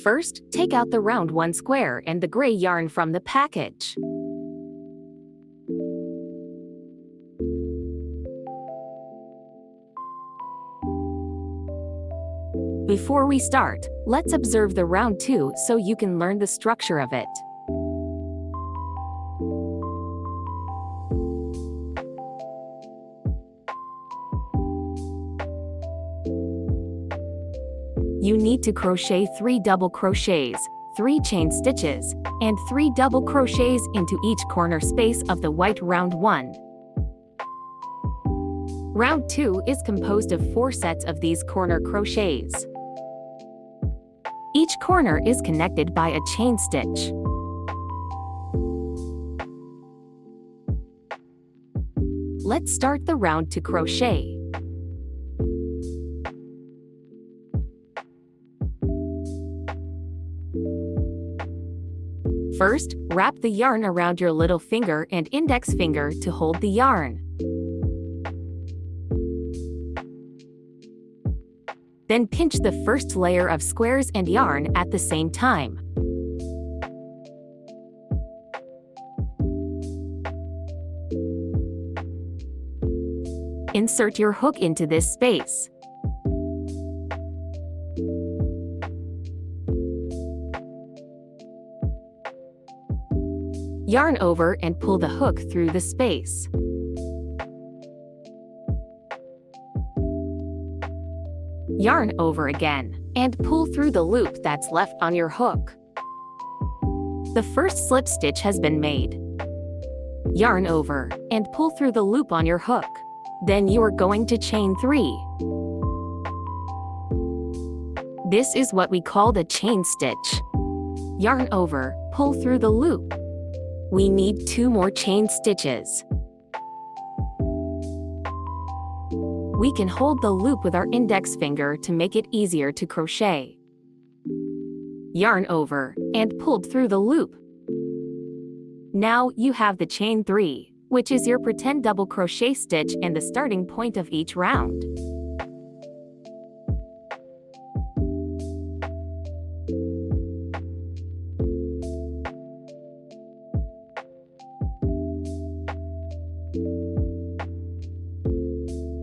First, take out the round one square and the gray yarn from the package. Before we start, let's observe the round 2 so you can learn the structure of it. You need to crochet 3 double crochets, 3 chain stitches, and 3 double crochets into each corner space of the white round 1. Round 2 is composed of 4 sets of these corner crochets. Each corner is connected by a chain stitch. Let's start the round 2 crochet. First, wrap the yarn around your little finger and index finger to hold the yarn. Then pinch the first layer of squares and yarn at the same time. Insert your hook into this space. Yarn over and pull the hook through the space. Yarn over again, and pull through the loop that's left on your hook. The first slip stitch has been made. Yarn over, and pull through the loop on your hook. Then you are going to chain 3. This is what we call the chain stitch. Yarn over, pull through the loop. We need 2 more chain stitches. We can hold the loop with our index finger to make it easier to crochet. Yarn over, and pulled through the loop. Now you have the chain 3, which is your pretend double crochet stitch and the starting point of each round.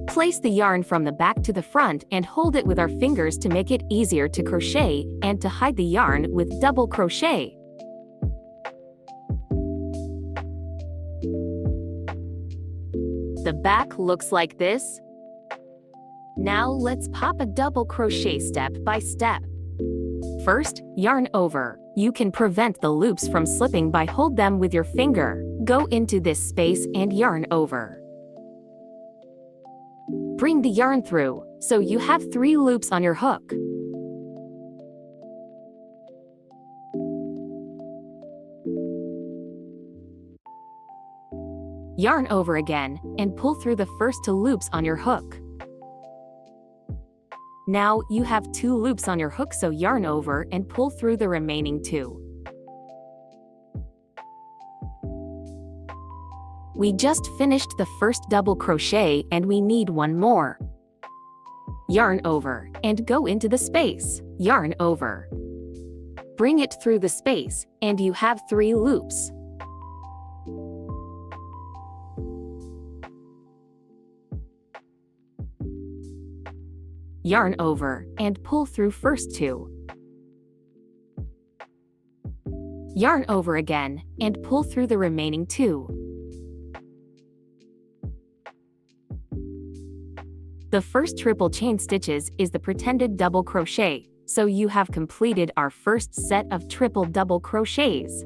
Place the yarn from the back to the front and hold it with our fingers to make it easier to crochet and to hide the yarn with double crochet. The back looks like this. Now let's pop a double crochet step by step. First, yarn over. You can prevent the loops from slipping by hold them with your finger. Go into this space and yarn over. Bring the yarn through, so you have 3 loops on your hook. Yarn over again, and pull through the first 2 loops on your hook. Now you have 2 loops on your hook, so yarn over and pull through the remaining 2. We just finished the first double crochet and we need 1 more. Yarn over and go into the space. Yarn over. Bring it through the space and you have 3 loops. Yarn over and pull through first 2. Yarn over again and pull through the remaining 2. The first triple chain stitches is the pretended double crochet, so you have completed our first set of triple double crochets.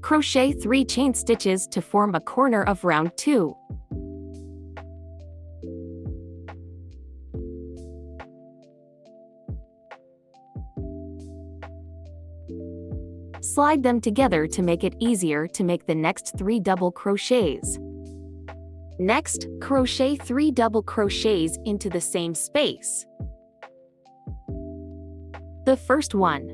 Crochet 3 chain stitches to form a corner of round 2. Slide them together to make it easier to make the next 3 double crochets. Next, crochet 3 double crochets into the same space. The first one.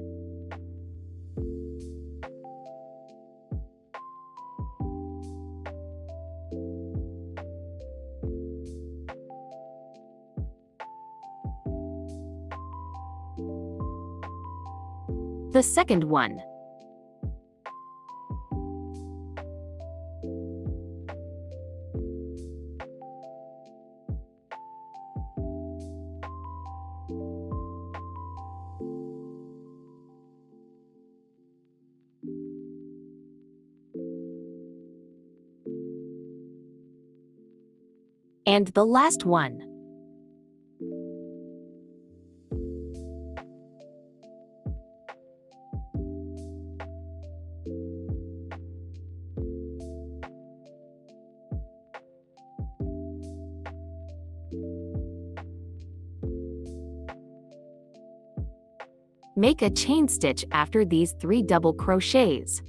the second one. And the last one. Make a chain stitch after these 3 double crochets.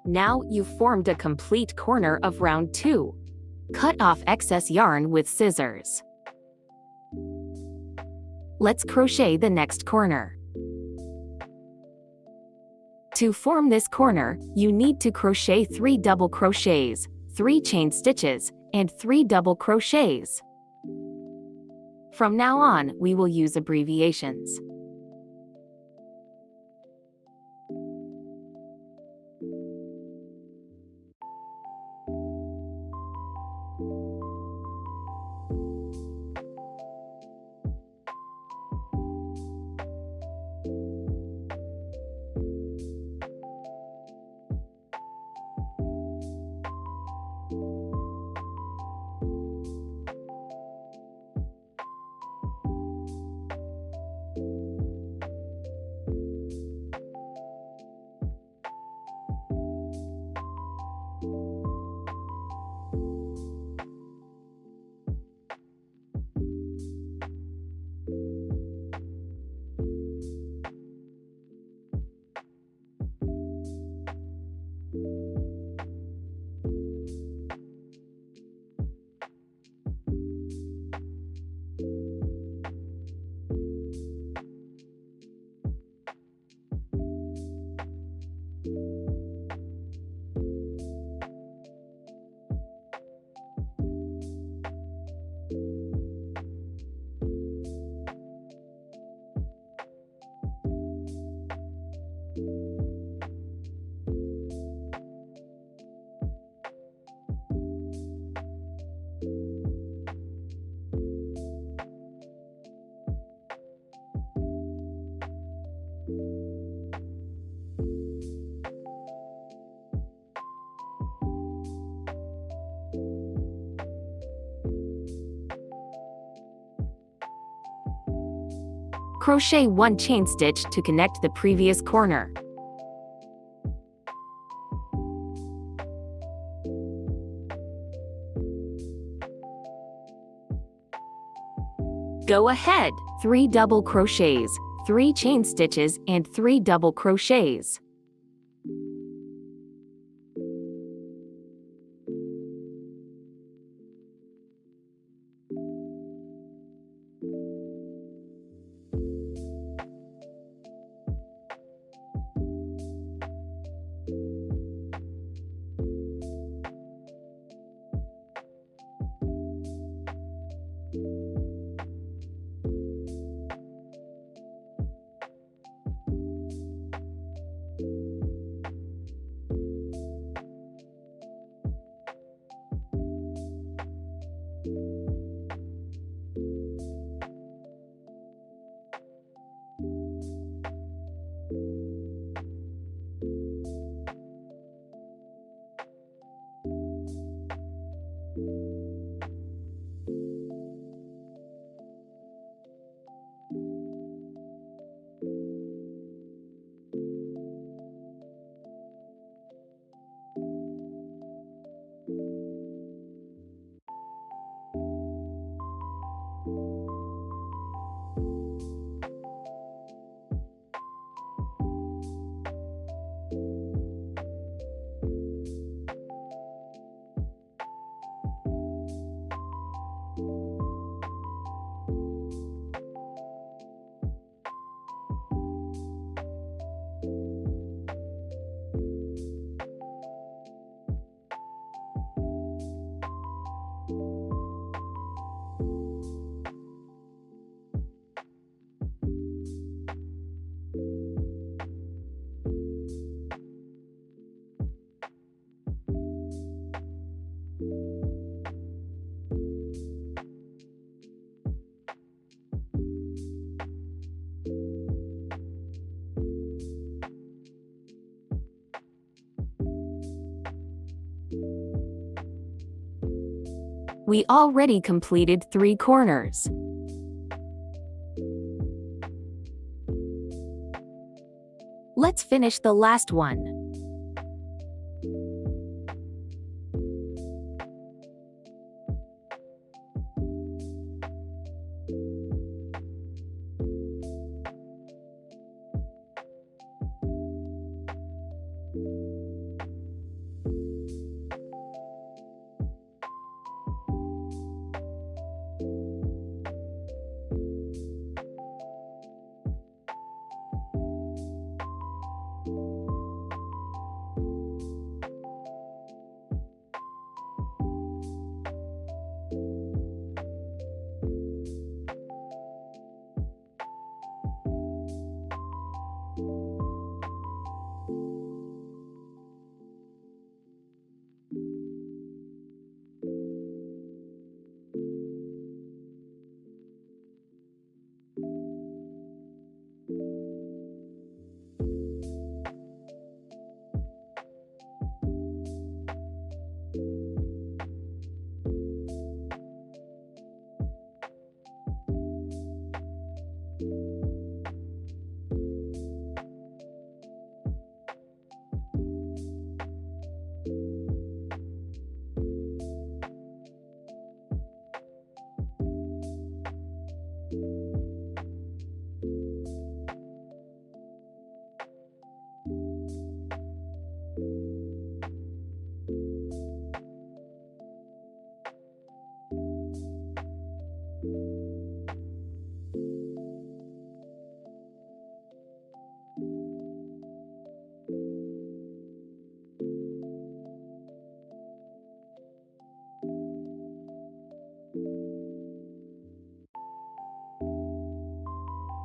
Now you've formed a complete corner of round 2. Cut off excess yarn with scissors. Let's crochet the next corner. To form this corner, you need to crochet 3 double crochets, 3 chain stitches, and 3 double crochets. From now on, we will use abbreviations. Crochet 1 chain stitch to connect the previous corner. Go ahead, 3 double crochets, 3 chain stitches, and 3 double crochets. We already completed 3 corners. Let's finish the last one.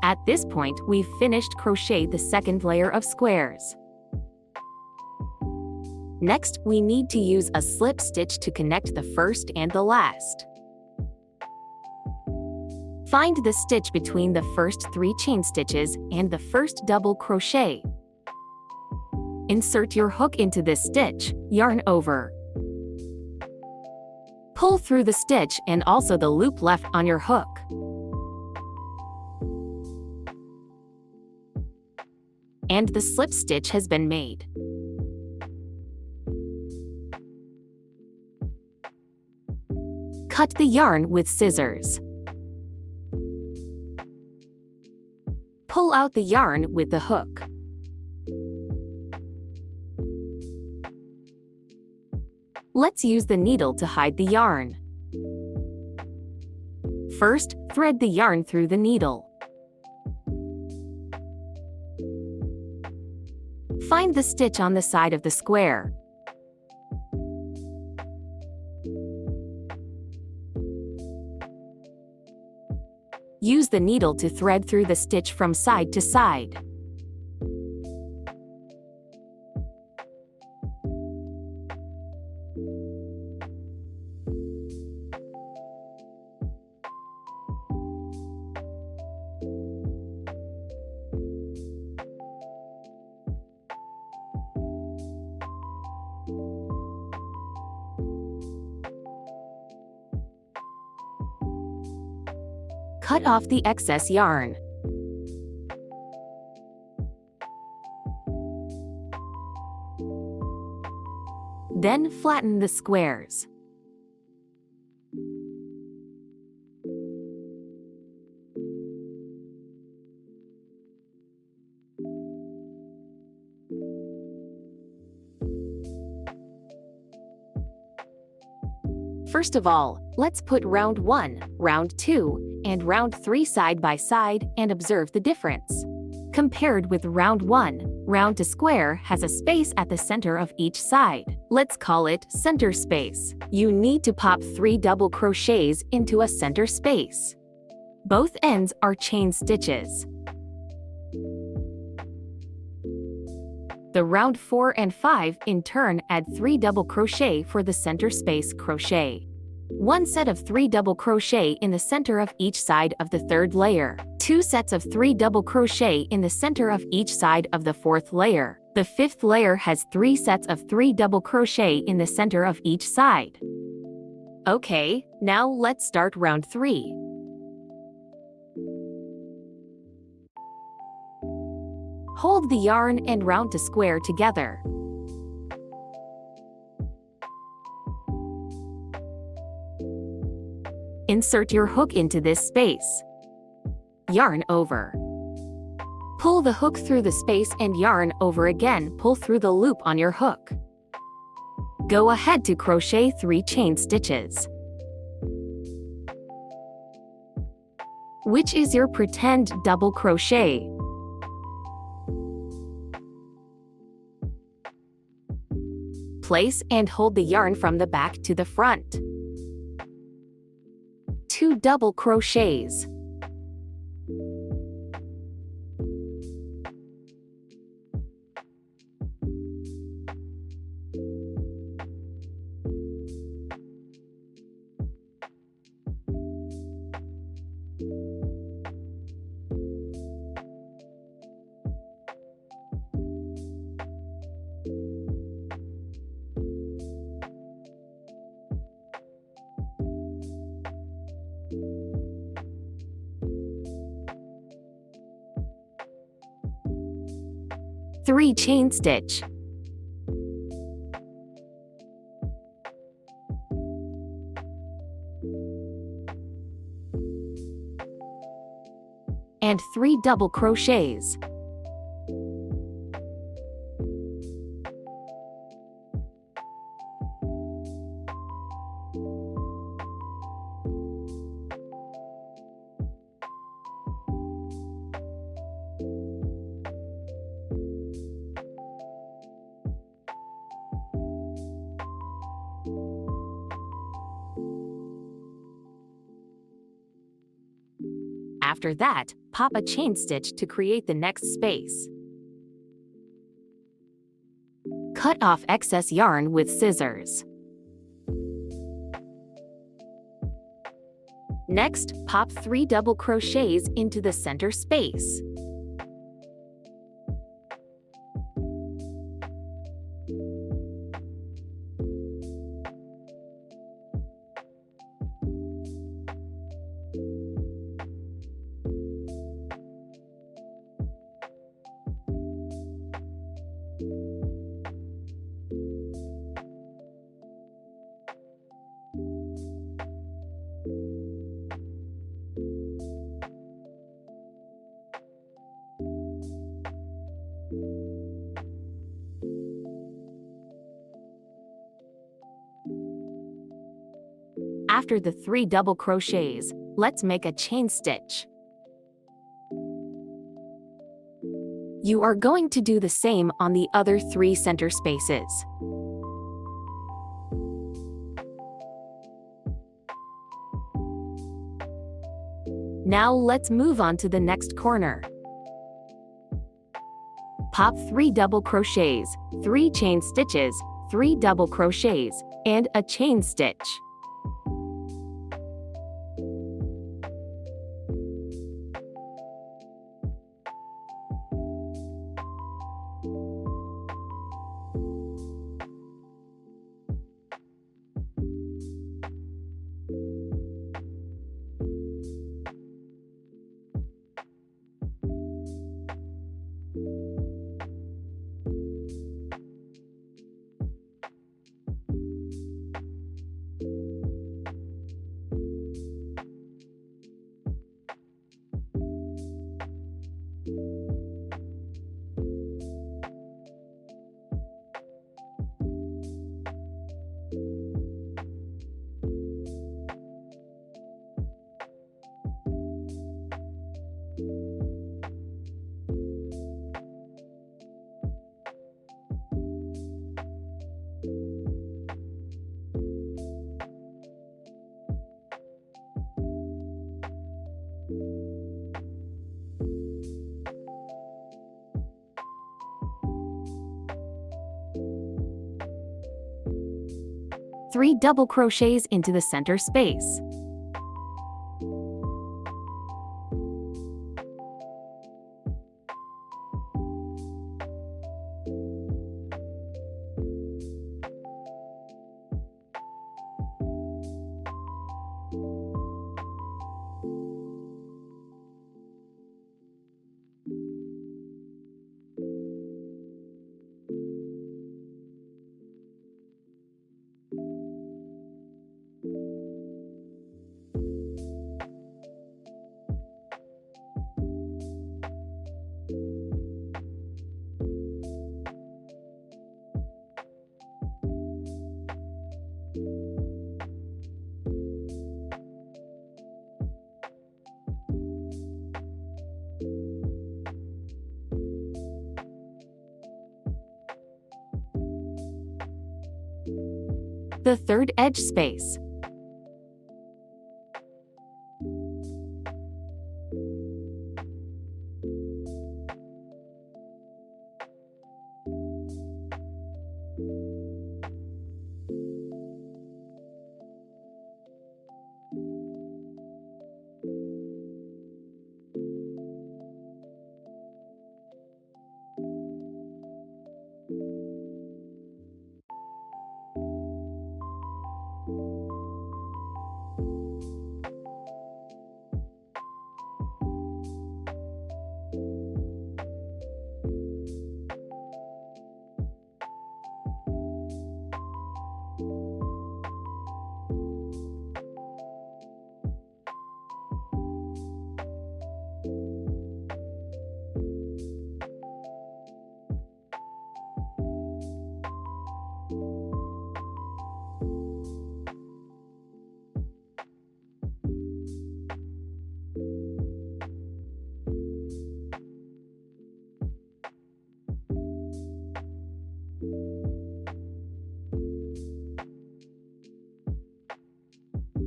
At this point, we've finished crochet the second layer of squares. Next, we need to use a slip stitch to connect the first and the last. Find the stitch between the first 3 chain stitches and the first double crochet. Insert your hook into this stitch, yarn over. Pull through the stitch and also the loop left on your hook. And the slip stitch has been made. Cut the yarn with scissors. Pull out the yarn with the hook. Let's use the needle to hide the yarn. First, thread the yarn through the needle. Find the stitch on the side of the square. Use the needle to thread through the stitch from side to side. Cut off the excess yarn. Then flatten the squares. First of all, let's put round 1, round 2, and round 3 side by side and observe the difference. Compared with round 1, round to square has a space at the center of each side. Let's call it center space. You need to pop 3 double crochets into a center space. Both ends are chain stitches. The round 4 and 5 in turn add 3 double crochet for the center space crochet. 1 set of 3 double crochet in the center of each side of the third layer. 2 sets of 3 double crochet in the center of each side of the fourth layer. The fifth layer has 3 sets of 3 double crochet in the center of each side. Okay, now let's start round 3. Hold the yarn and round to square together. Insert your hook into this space. Yarn over. Pull the hook through the space and yarn over again. Pull through the loop on your hook. Go ahead to crochet 3 chain stitches. Which is your pretend double crochet? Place and hold the yarn from the back to the front. 2 double crochets. Three chain stitch. And 3 double crochets. After that, pop a chain stitch to create the next space. Cut off excess yarn with scissors. Next, pop 3 double crochets into the center space. After the 3 double crochets, let's make a chain stitch. You are going to do the same on the other 3 center spaces. Now let's move on to the next corner. Pop 3 double crochets, 3 chain stitches, 3 double crochets, and a chain stitch. 3 double crochets into the center space. The third edge space.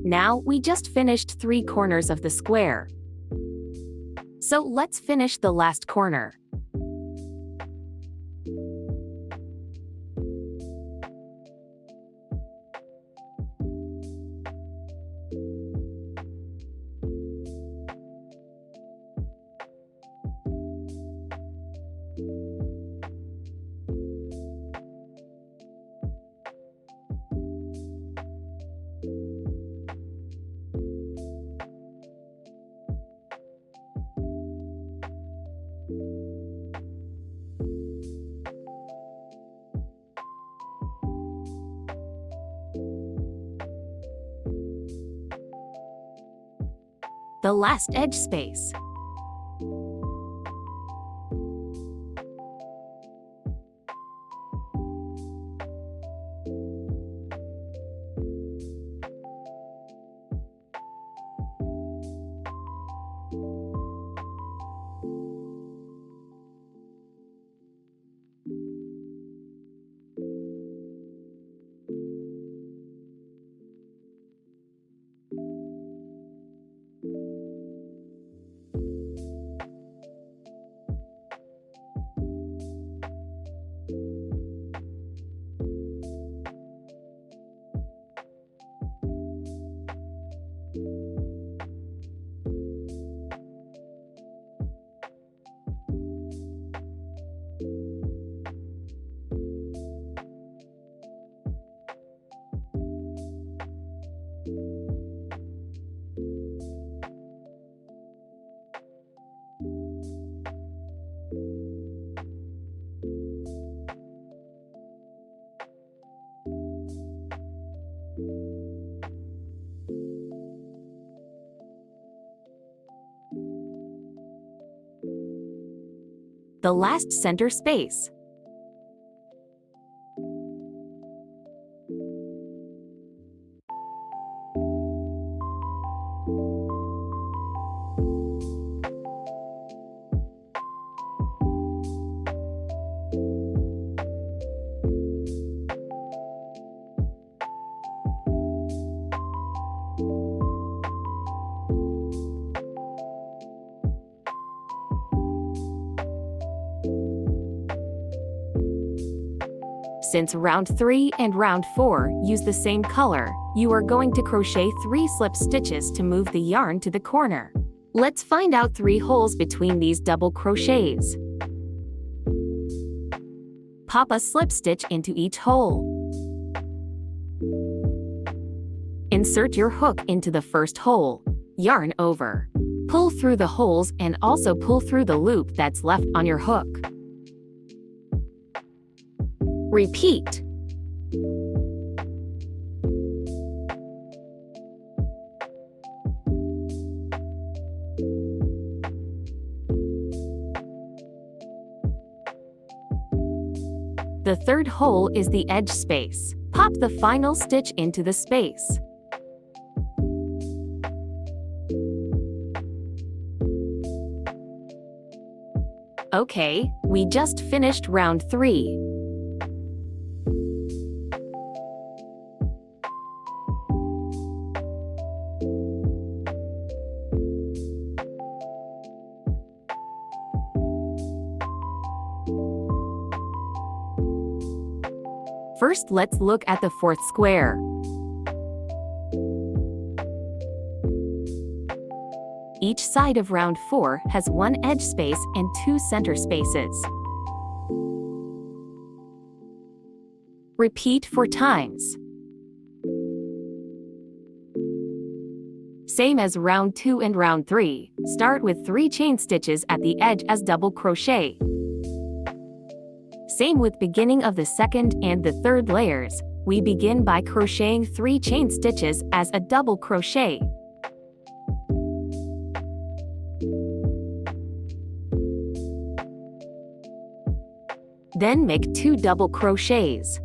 Now we just finished 3 corners of the square. So let's finish the last corner. The last edge space. The last center space. Since round 3 and round 4 use the same color, you are going to crochet 3 slip stitches to move the yarn to the corner. Let's find out 3 holes between these double crochets. Pop a slip stitch into each hole. Insert your hook into the first hole. Yarn over. Pull through the holes and also pull through the loop that's left on your hook. Repeat. The third hole is the edge space. Pop the final stitch into the space. Okay, we just finished round 3. First, let's look at the fourth square. Each side of round 4 has 1 edge space and 2 center spaces. Repeat 4 times. Same as round 2 and round 3, start with 3 chain stitches at the edge as double crochet. Same with beginning of the second and the third layers, we begin by crocheting 3 chain stitches as a double crochet. Then make 2 double crochets.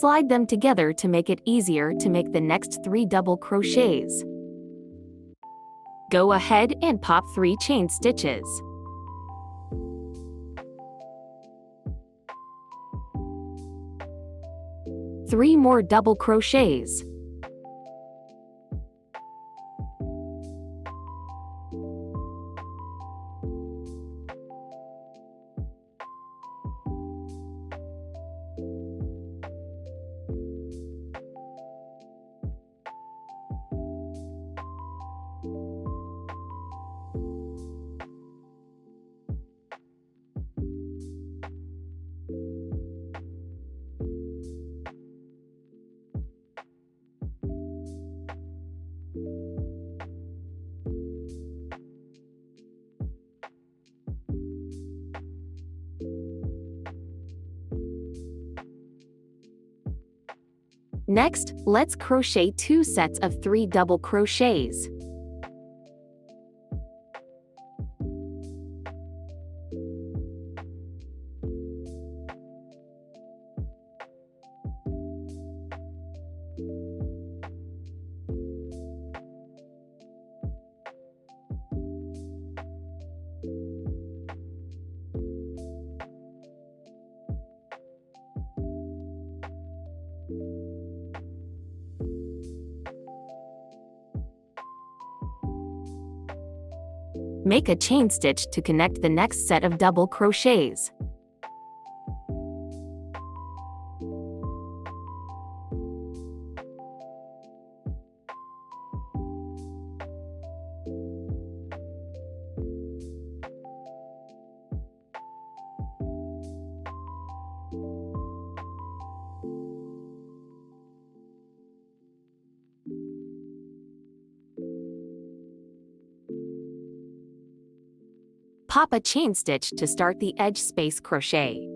Slide them together to make it easier to make the next 3 double crochets. Go ahead and pop 3 chain stitches. Three more double crochets. Next, let's crochet 2 sets of 3 double crochets. Make a chain stitch to connect the next set of double crochets. Pop a chain stitch to start the edge space crochet.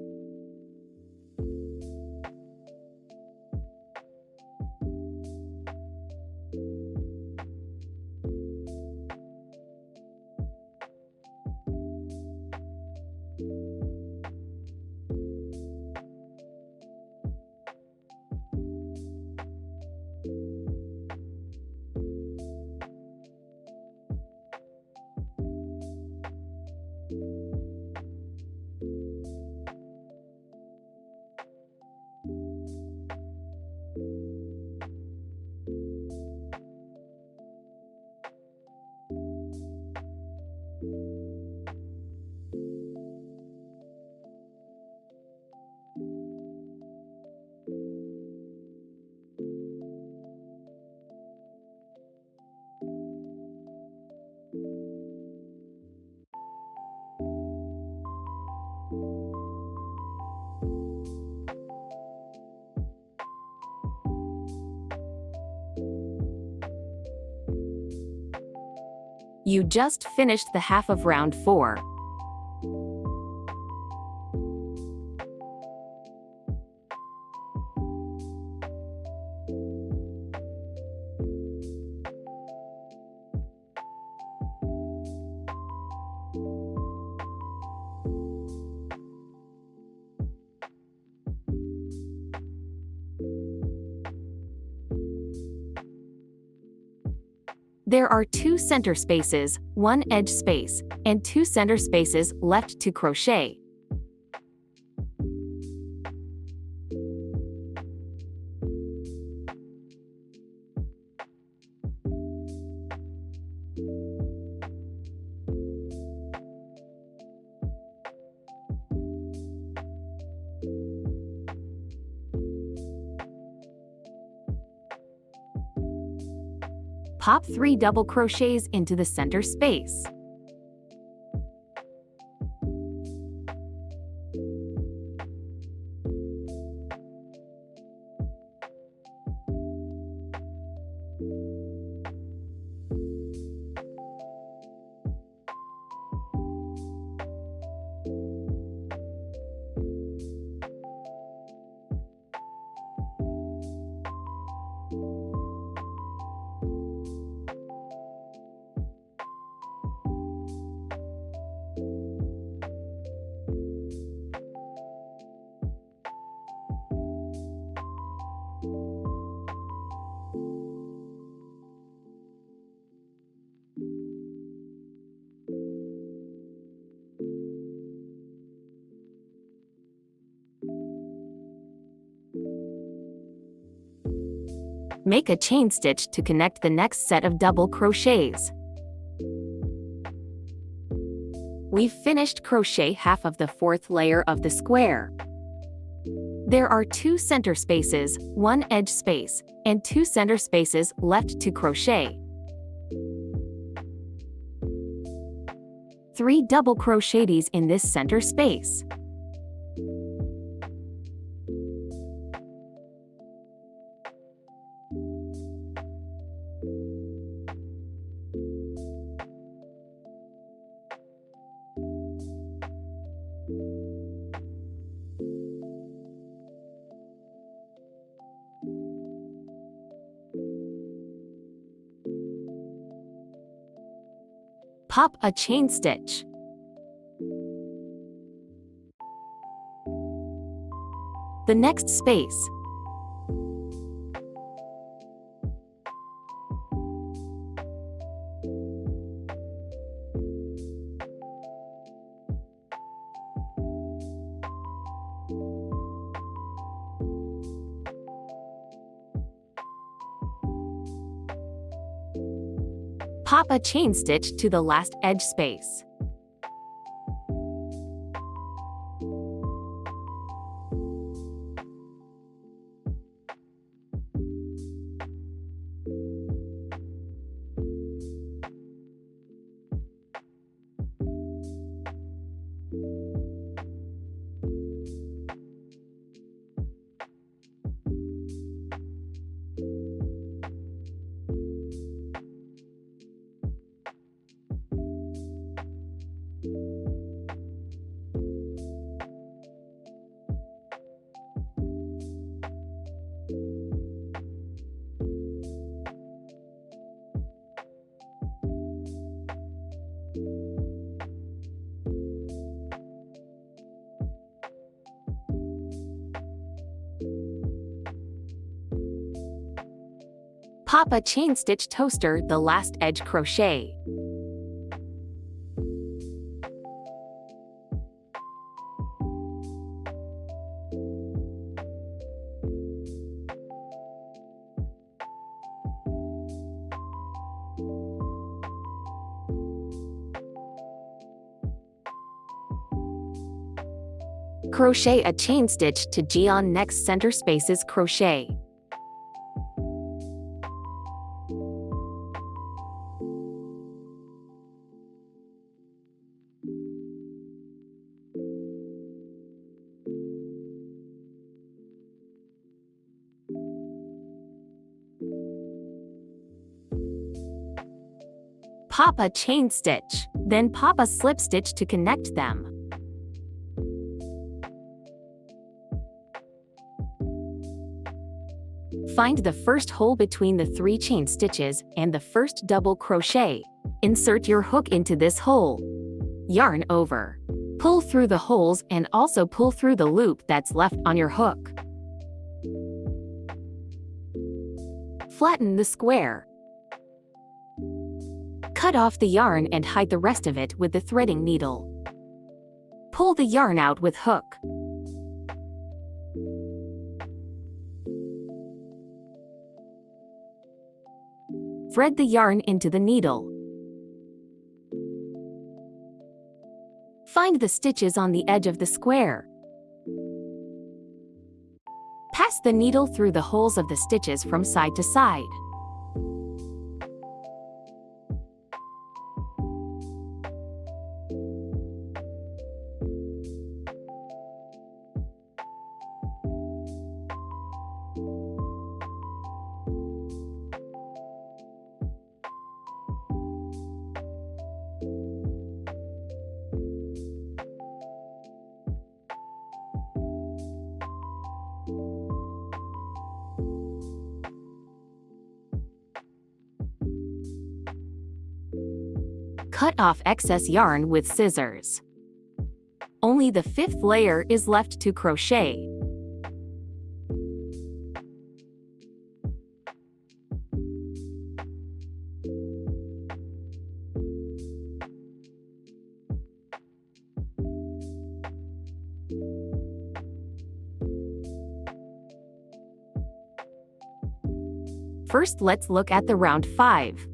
You just finished the half of round 4. There are 2 center spaces, 1 edge space, and 2 center spaces left to crochet. Pop 3 double crochets into the center space. Make a chain stitch to connect the next set of double crochets. We've finished crochet half of the 4th layer of the square. There are 2 center spaces, 1 edge space, and 2 center spaces left to crochet. 3 double crochets in this center space. Pop a chain stitch. The next space. Pop a chain stitch to the last edge space. Pop a chain stitch toaster the last edge crochet. Crochet a chain stitch to G on next center spaces crochet. Pop a chain stitch, then pop a slip stitch to connect them. Find the first hole between the 3 chain stitches and the first double crochet. Insert your hook into this hole. Yarn over. Pull through the holes and also pull through the loop that's left on your hook. Flatten the square. Cut off the yarn and hide the rest of it with the threading needle. Pull the yarn out with hook. Thread the yarn into the needle. Find the stitches on the edge of the square. Pass the needle through the holes of the stitches from side to side. Cut off excess yarn with scissors. Only the 5th layer is left to crochet. First, let's look at the round 5.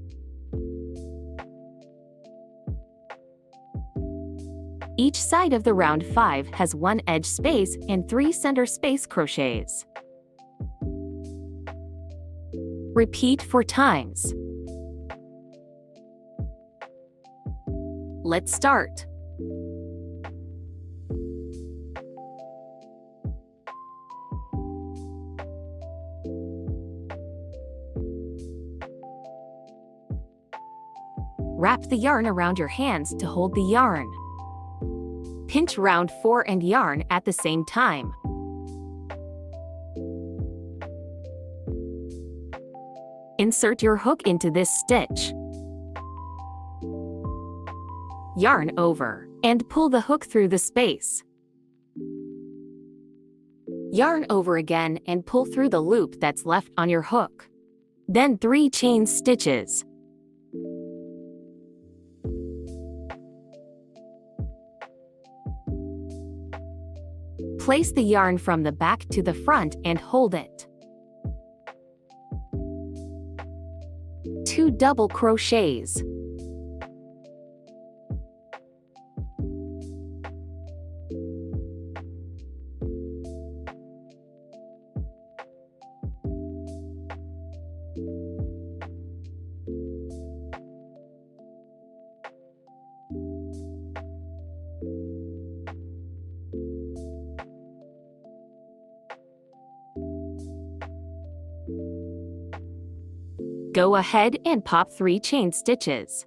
Each side of the round 5 has 1 edge space and 3 center space crochets. Repeat 4 times. Let's start. Wrap the yarn around your hands to hold the yarn. Pinch round 4 and yarn at the same time. Insert your hook into this stitch. Yarn over and pull the hook through the space. Yarn over again and pull through the loop that's left on your hook. Then 3 chain stitches. Place the yarn from the back to the front and hold it. 2 double crochets. Go ahead and pop 3 chain stitches.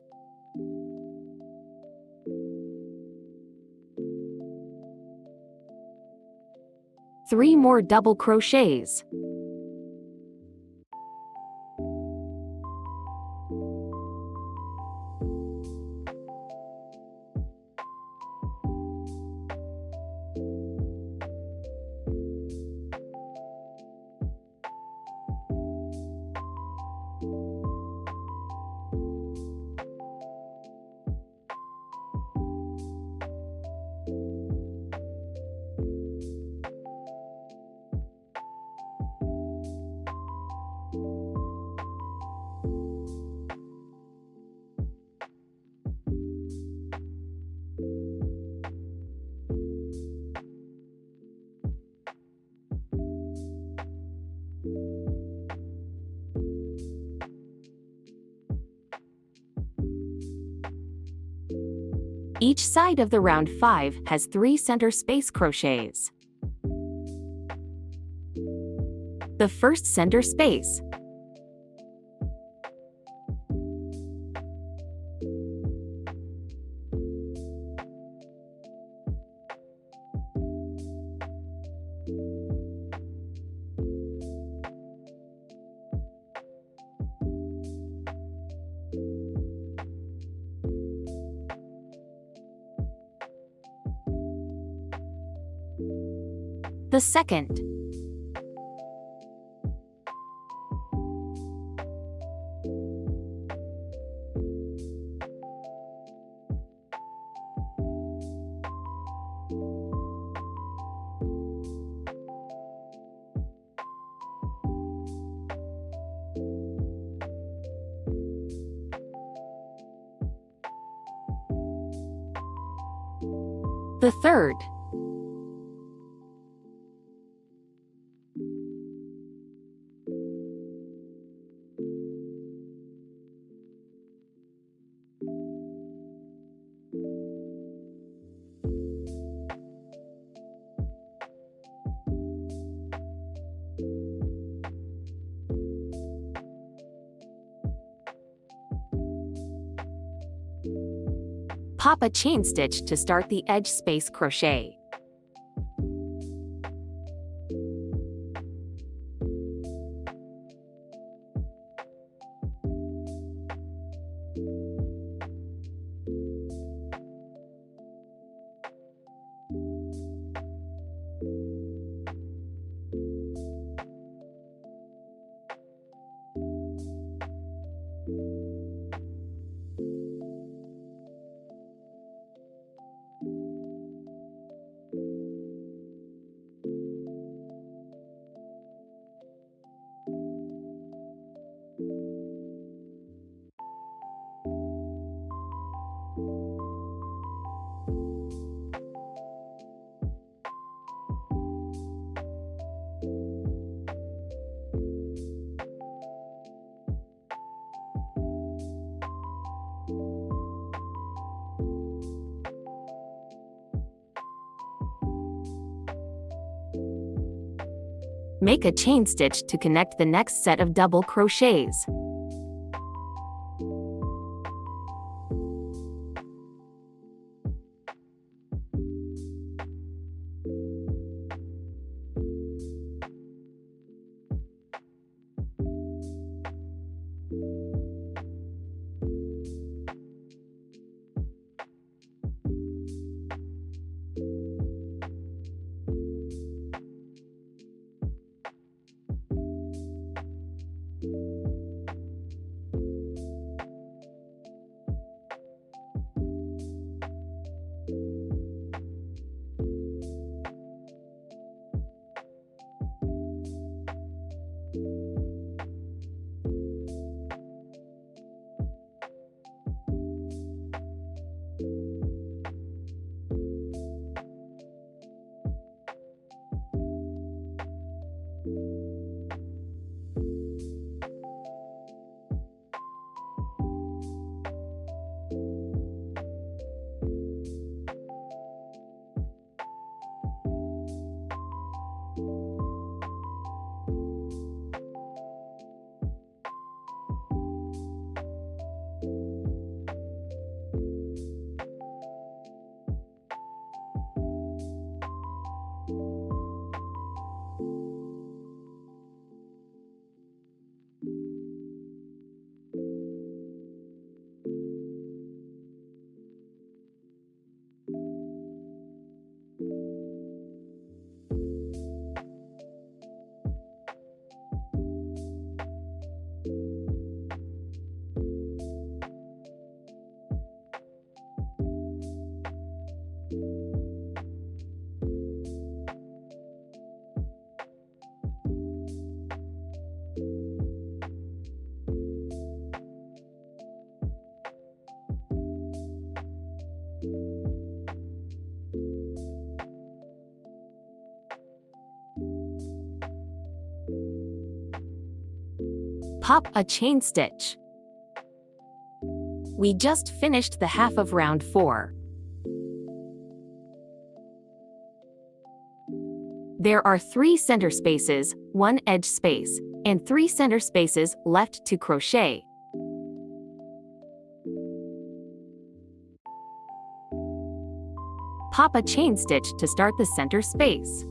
Three more double crochets. Each side of the round 5 has 3 center space crochets. The first center space. The second. The third. Pop a chain stitch to start the edge space crochet. Make a chain stitch to connect the next set of double crochets. Pop a chain stitch. We just finished the half of round 4. There are 3 center spaces, 1 edge space, and 3 center spaces left to crochet. Pop a chain stitch to start the center space.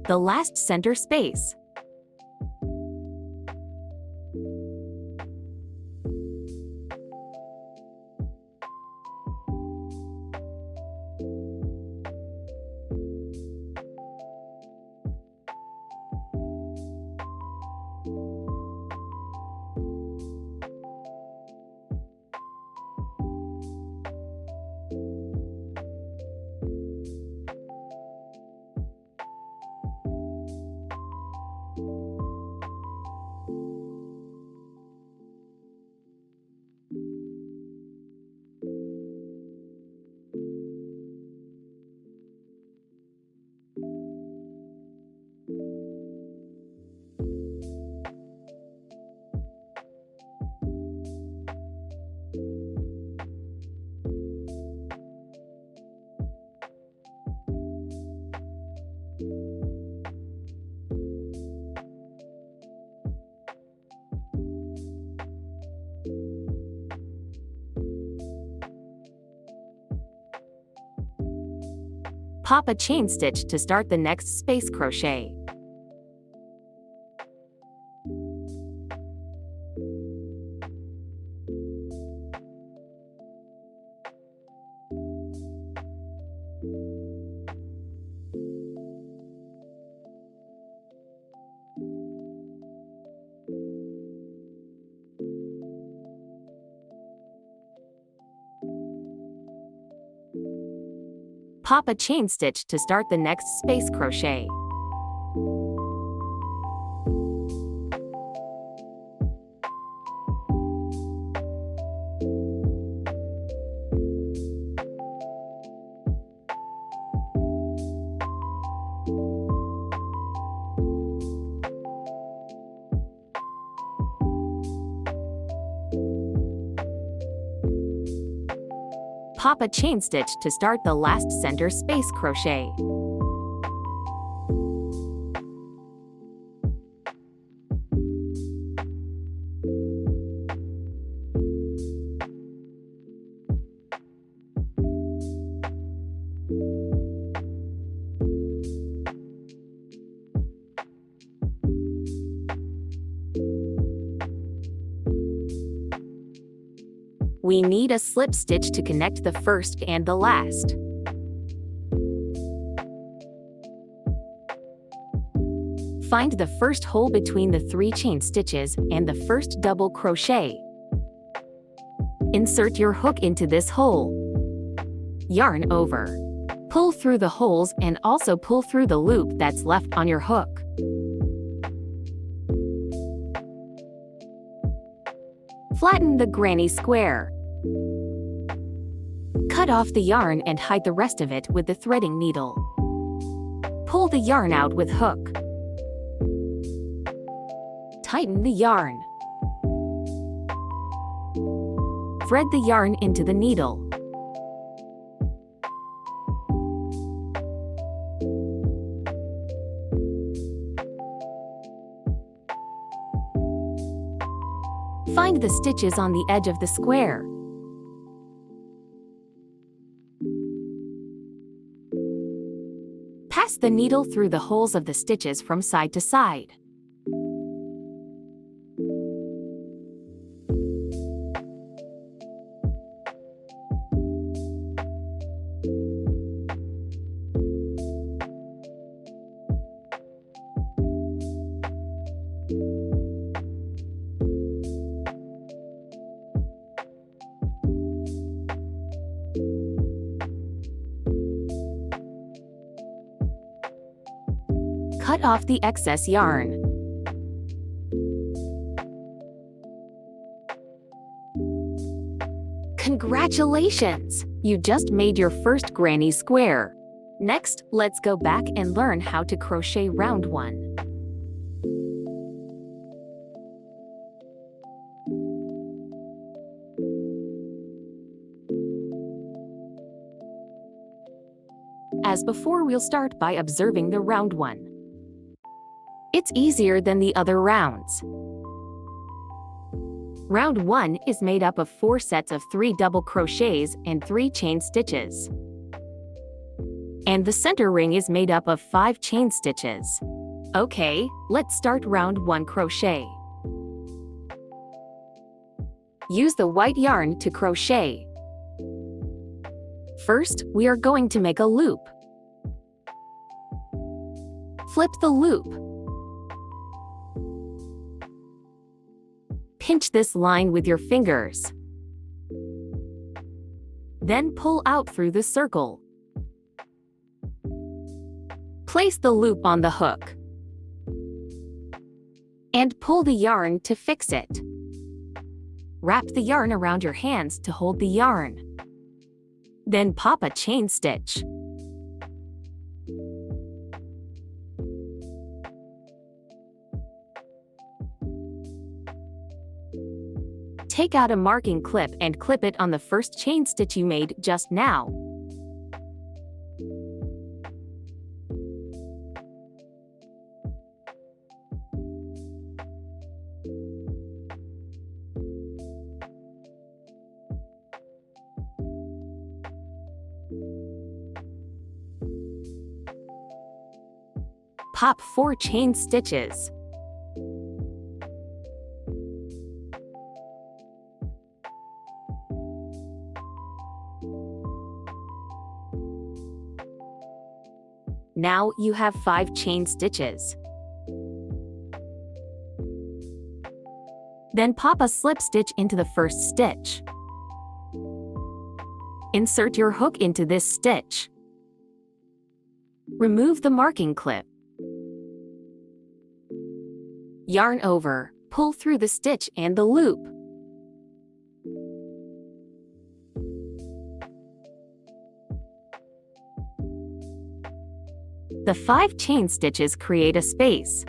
The last center space. Pop a chain stitch to start the next space crochet. Pop a chain stitch to start the next space crochet. Pop a chain stitch to start the last center space crochet. We need a slip stitch to connect the first and the last. Find the first hole between the 3 chain stitches and the first double crochet. Insert your hook into this hole. Yarn over. Pull through the holes and also pull through the loop that's left on your hook. Flatten the granny square. Cut off the yarn and hide the rest of it with the threading needle. Pull the yarn out with hook. Tighten the yarn. Thread the yarn into the needle. Find the stitches on the edge of the square. Pass the needle through the holes of the stitches from side to side. Cut off the excess yarn. Congratulations! You just made your first granny square. Next, let's go back and learn how to crochet round 1. As before, we'll start by observing the round 1. It's easier than the other rounds. Round 1 is made up of 4 sets of 3 double crochets and 3 chain stitches. And the center ring is made up of 5 chain stitches. Okay, let's start round 1 crochet. Use the white yarn to crochet. First, we are going to make a loop. Flip the loop. Pinch this line with your fingers. Then pull out through the circle. Place the loop on the hook. And pull the yarn to fix it. Wrap the yarn around your hands to hold the yarn. Then pop a chain stitch. Take out a marking clip and clip it on the first chain stitch you made just now. Pop 4 chain stitches. Now you have 5 chain stitches. Then pop a slip stitch into the first stitch. Insert your hook into this stitch. Remove the marking clip. Yarn over, pull through the stitch and the loop. The 5 chain stitches create a space.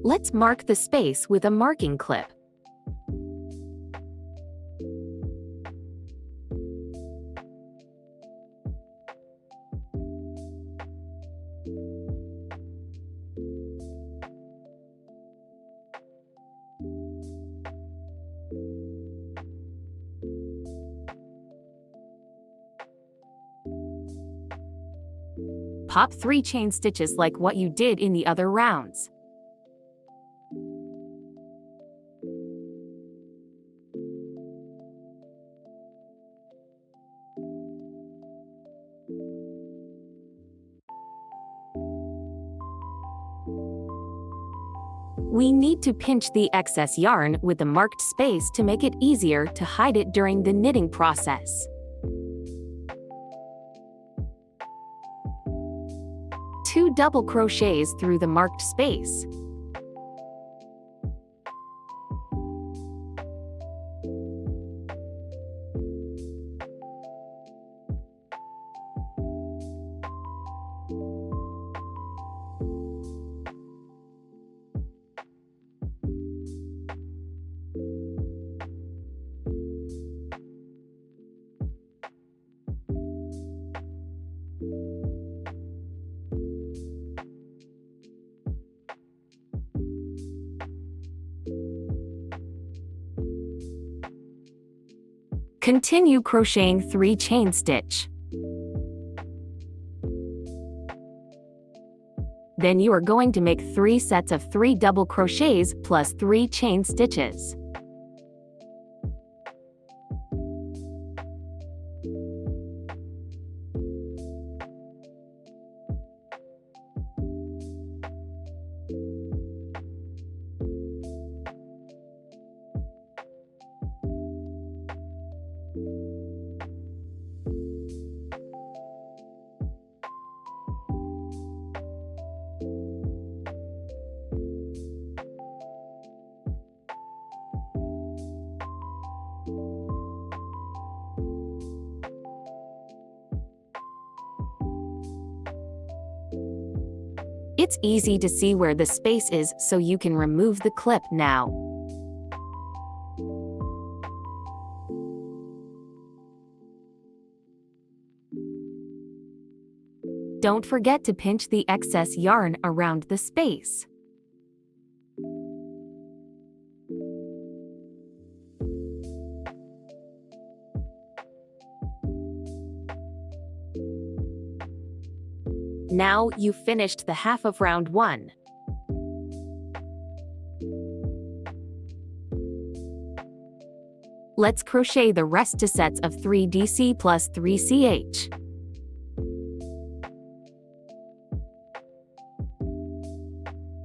Let's mark the space with a marking clip. Pop 3 chain stitches like what you did in the other rounds. We need to pinch the excess yarn with the marked space to make it easier to hide it during the knitting process. 2 double crochets through the marked space. Continue crocheting 3 chain stitch. Then you are going to make 3 sets of 3 double crochets plus 3 chain stitches. It's easy to see where the space is, so you can remove the clip now. Don't forget to pinch the excess yarn around the space. Now you've finished the half of round 1. Let's crochet the rest to sets of 3 DC plus 3 CH.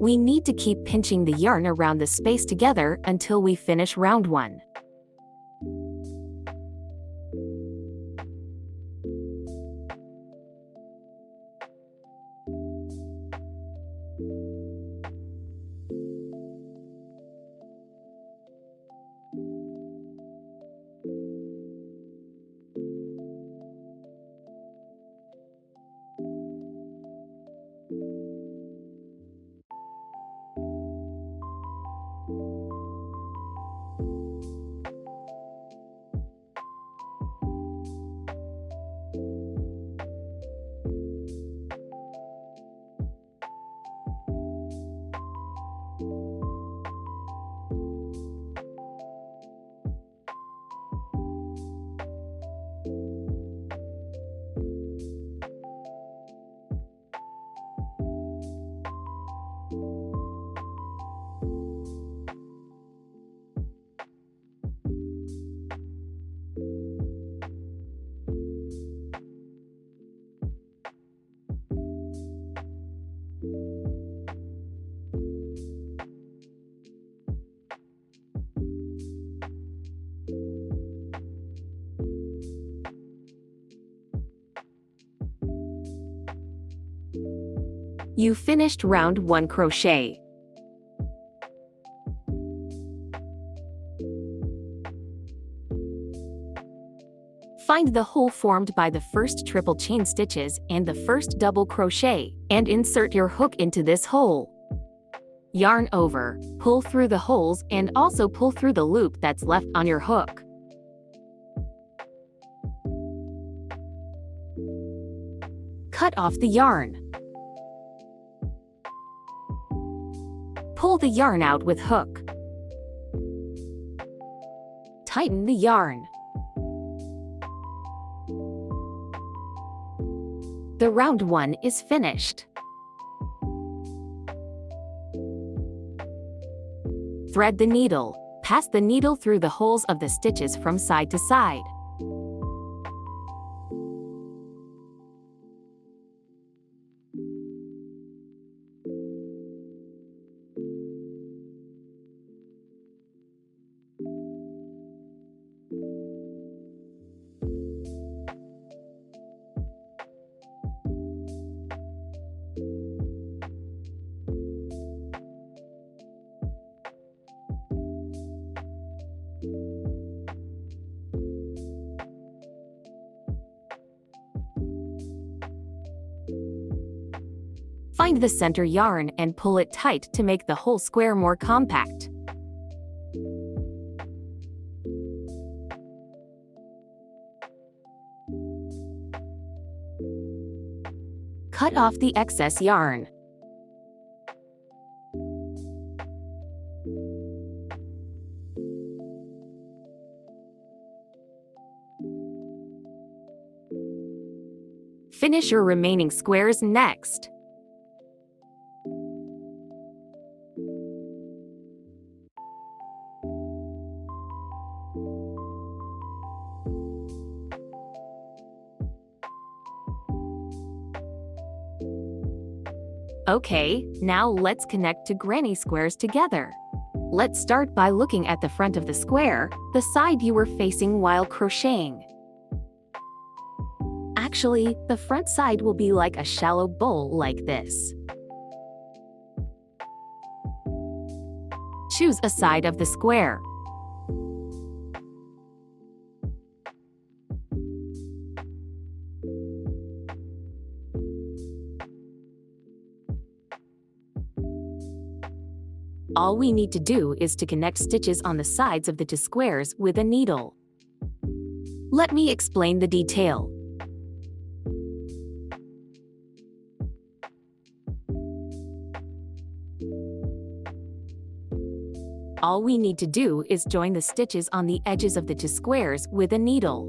We need to keep pinching the yarn around the space together until we finish round 1. You finished round 1 crochet. Find the hole formed by the first triple chain stitches and the first double crochet, and insert your hook into this hole. Yarn over, pull through the holes and also pull through the loop that's left on your hook. Cut off the yarn. Pull the yarn out with hook. Tighten the yarn. The round 1 is finished. Thread the needle. Pass the needle through the holes of the stitches from side to side. Find the center yarn and pull it tight to make the whole square more compact. Cut off the excess yarn. Finish your remaining squares next. Okay, now let's connect to granny squares together. Let's start by looking at the front of the square, the side you were facing while crocheting. Actually, the front side will be like a shallow bowl like this. Choose a side of the square. All we need to do is to connect stitches on the sides of the two squares with a needle. Let me explain the detail. All we need to do is join the stitches on the edges of the two squares with a needle.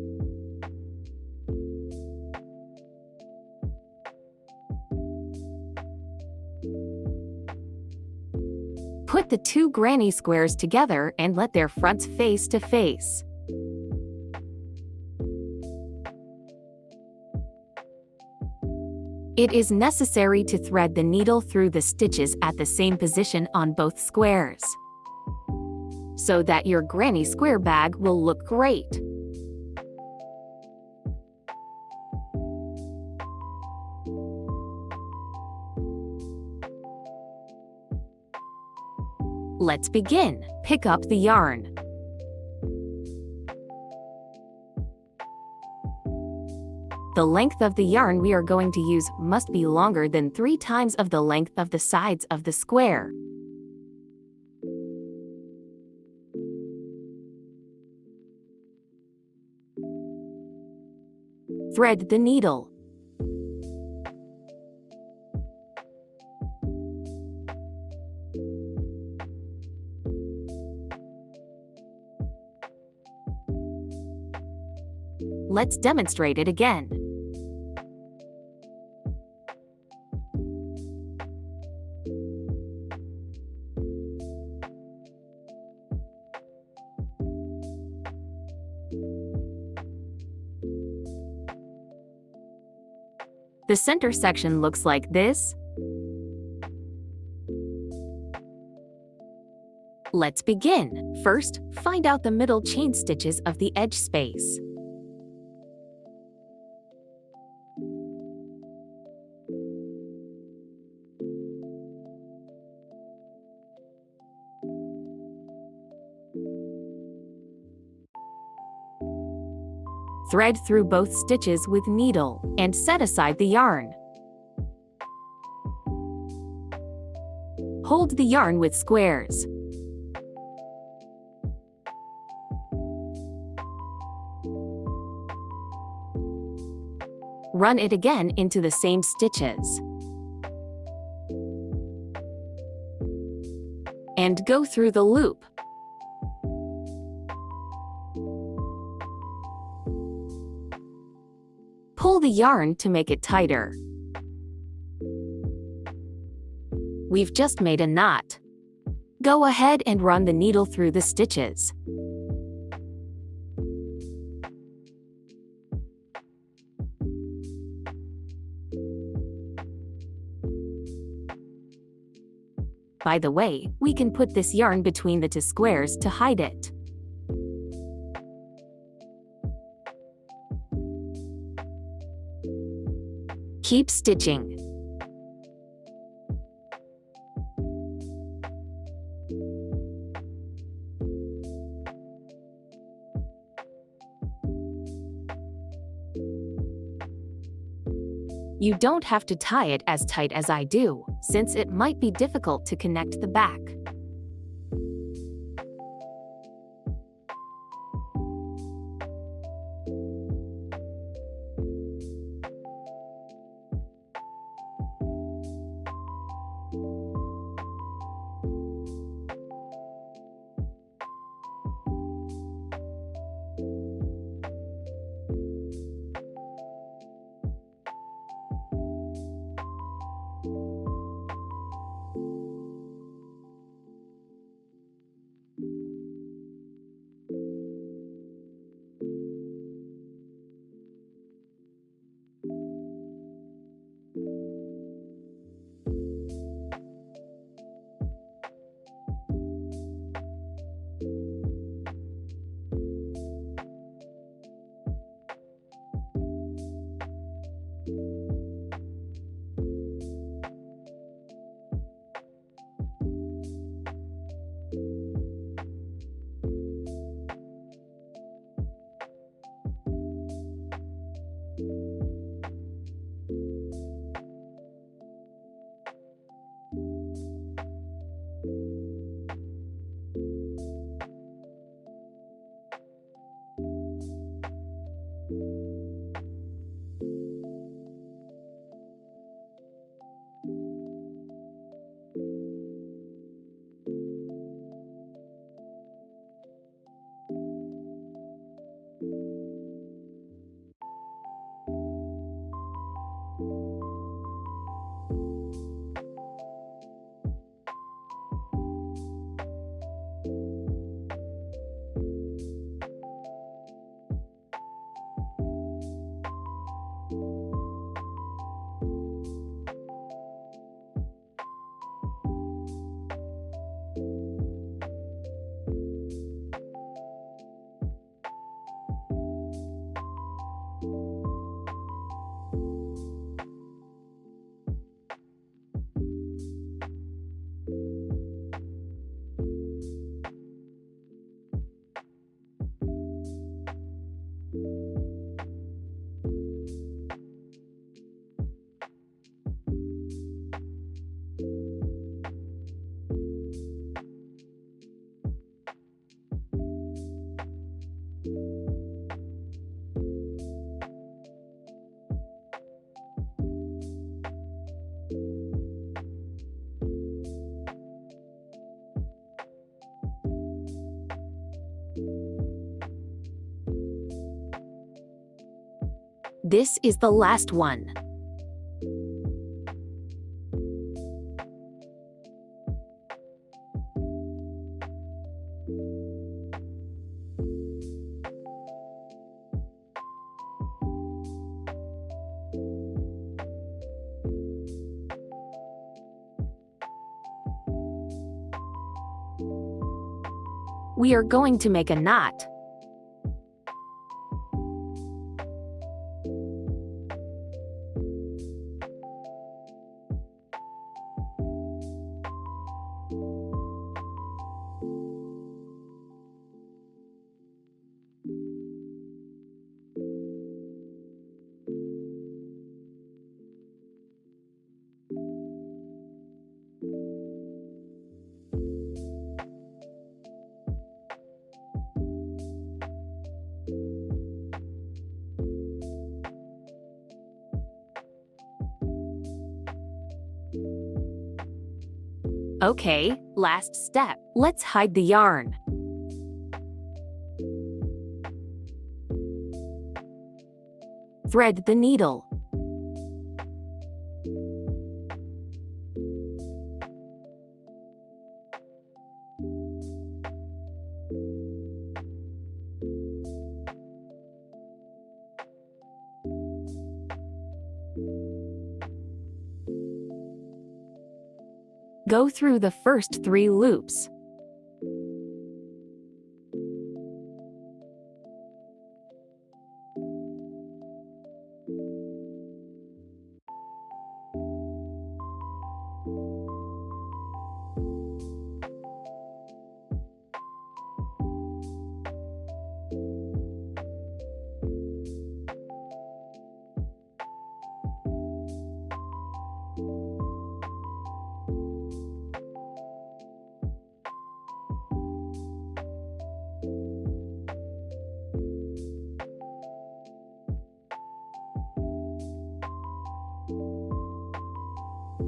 Put the two granny squares together and let their fronts face to face. It is necessary to thread the needle through the stitches at the same position on both squares, so that your granny square bag will look great. Let's begin. Pick up the yarn. The length of the yarn we are going to use must be longer than 3 times of the length of the sides of the square. Thread the needle. Let's demonstrate it again. The center section looks like this. Let's begin. First, find out the middle chain stitches of the edge space. Thread through both stitches with needle and set aside the yarn. Hold the yarn with squares. Run it again into the same stitches. And go through the loop. Pull the yarn to make it tighter. We've just made a knot. Go ahead and run the needle through the stitches. By the way, we can put this yarn between the two squares to hide it. Keep stitching. You don't have to tie it as tight as I do, since it might be difficult to connect the back. This is the last one. We are going to make a knot. Okay, last step. Let's hide the yarn. Thread the needle. Go through the first 3 loops.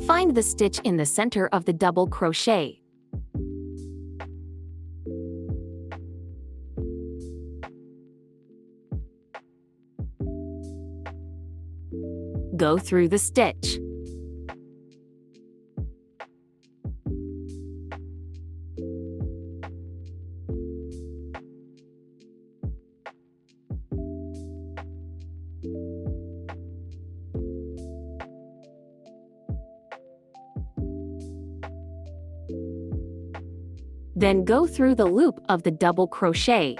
Find the stitch in the center of the double crochet. Go through the stitch. Then go through the loop of the double crochet.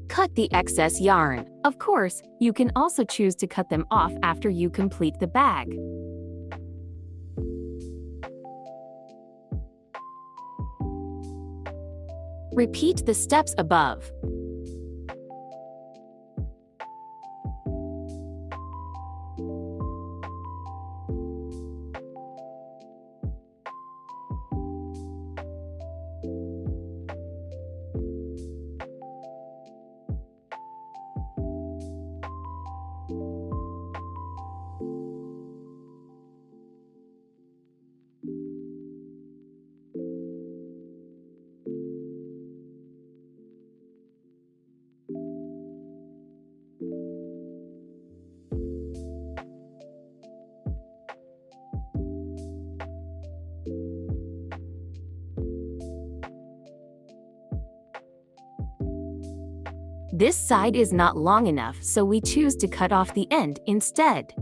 Cut the excess yarn. Of course, you can also choose to cut them off after you complete the bag. Repeat the steps above. This side is not long enough, so we choose to cut off the end instead.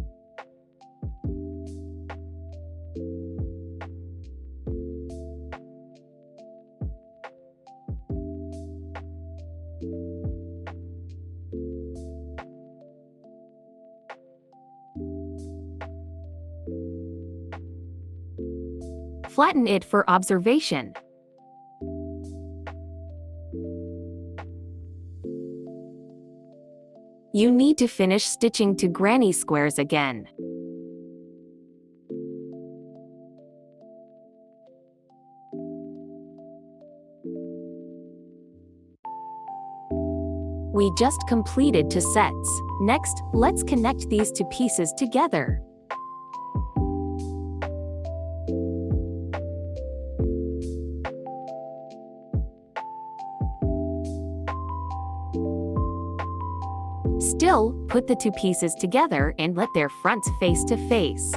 Flatten it for observation. You need to finish stitching to granny squares again. We just completed 2 sets. Next, let's connect these 2 pieces together. Still, put the two pieces together and let their fronts face to face.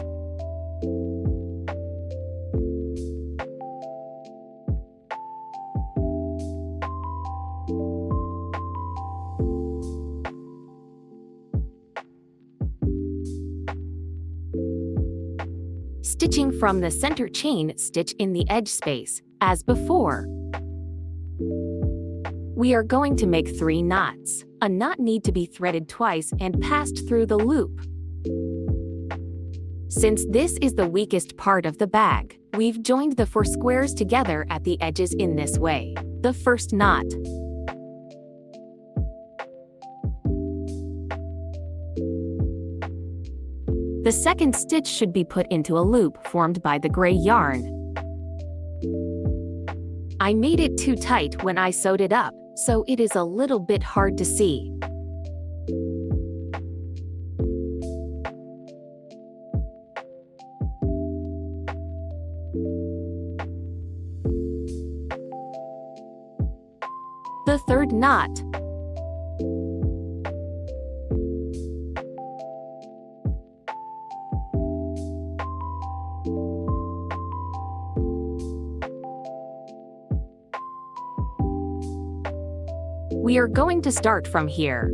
Stitching from the center chain, stitch in the edge space, as before. We are going to make 3 knots. A knot need to be threaded twice and passed through the loop. Since this is the weakest part of the bag, we've joined the 4 squares together at the edges in this way. The first knot. The second stitch should be put into a loop formed by the gray yarn. I made it too tight when I sewed it up, so it is a little bit hard to see. The third knot. We are going to start from here.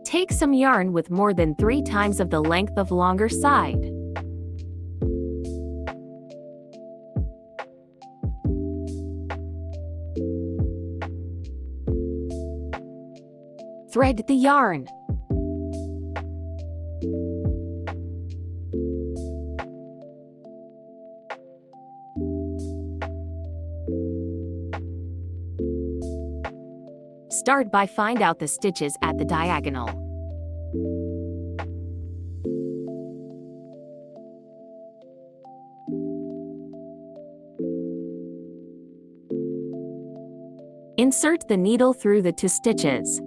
Take some yarn with more than 3 times of the length of longer side. Thread the yarn. Start by find out the stitches at the diagonal. Insert the needle through the 2 stitches.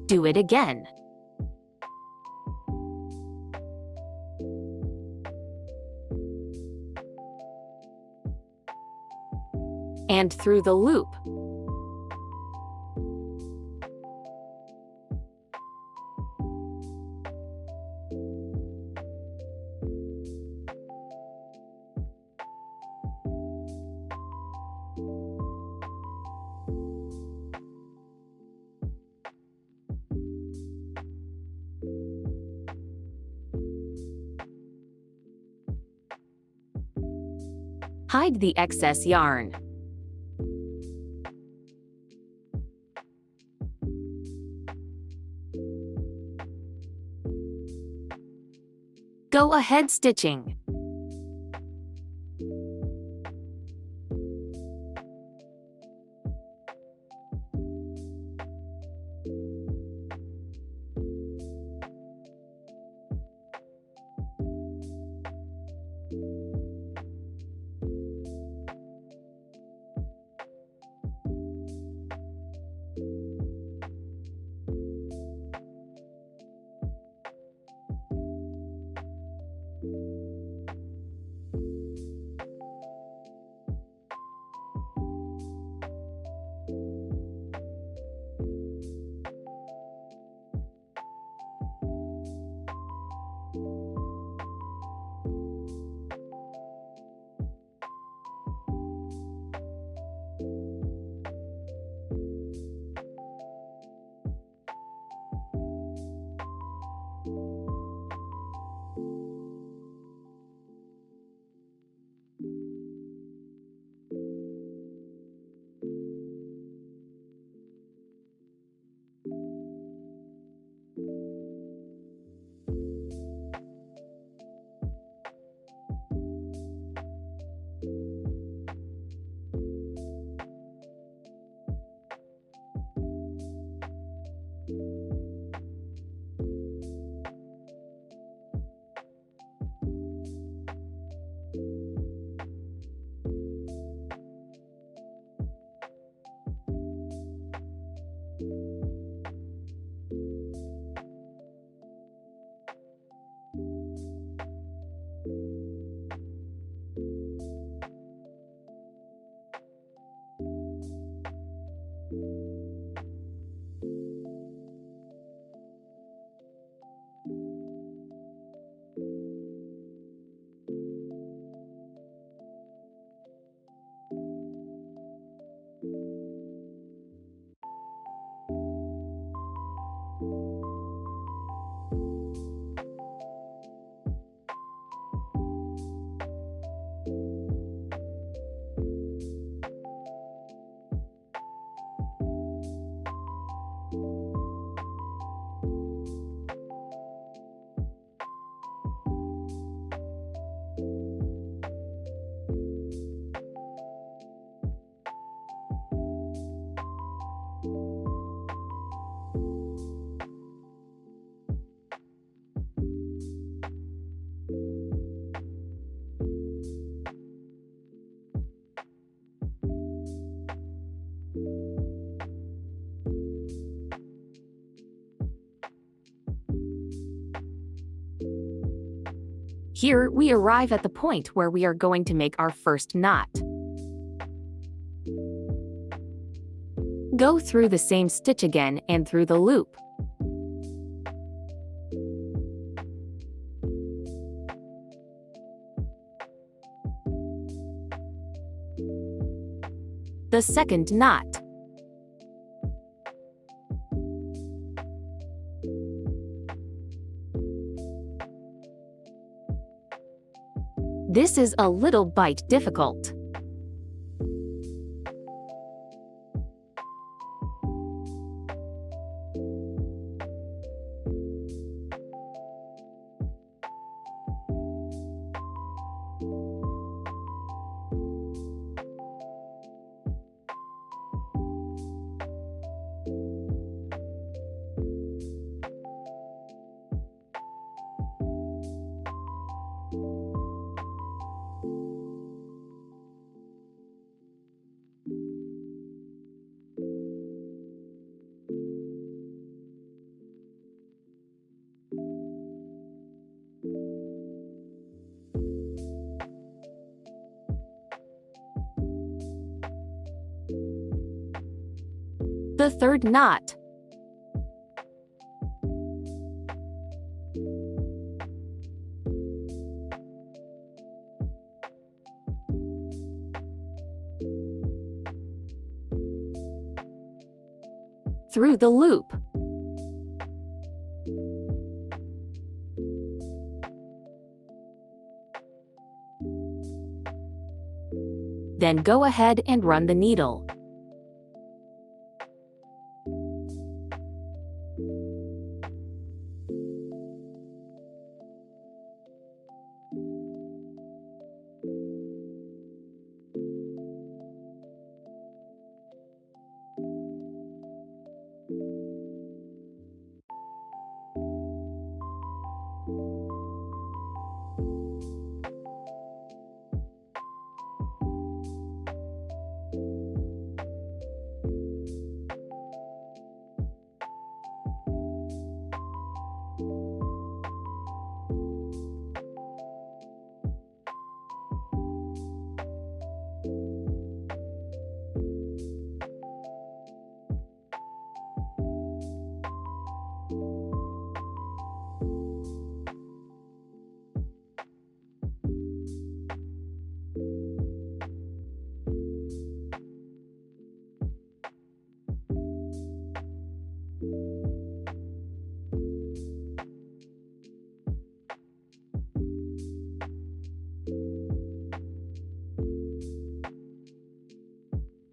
Do it again. And through the loop. Hide the excess yarn. Go ahead stitching. Here we arrive at the point where we are going to make our first knot. Go through the same stitch again and through the loop. The second knot. This is a little bit difficult. The third knot. Through the loop. Then go ahead and run the needle.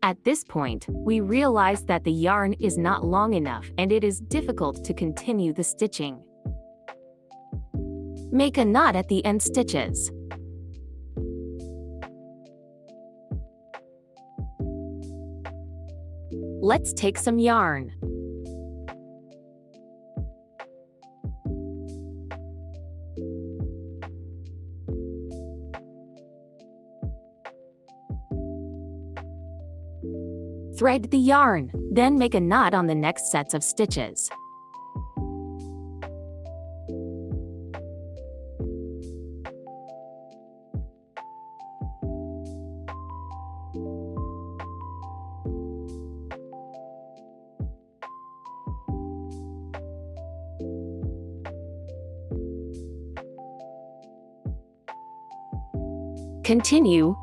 At this point, we realize that the yarn is not long enough and it is difficult to continue the stitching. Make a knot at the end stitches. Let's take some yarn. Thread the yarn, then make a knot on the next sets of stitches. Continue.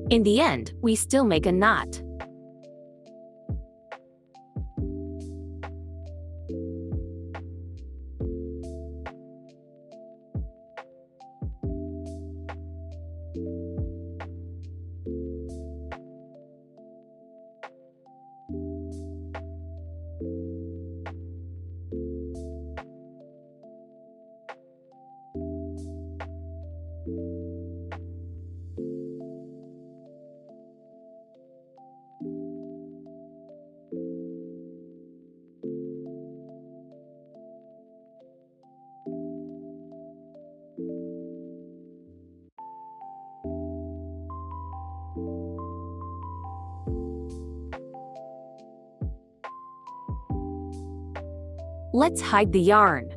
In the end, we still make a knot. Let's hide the yarn.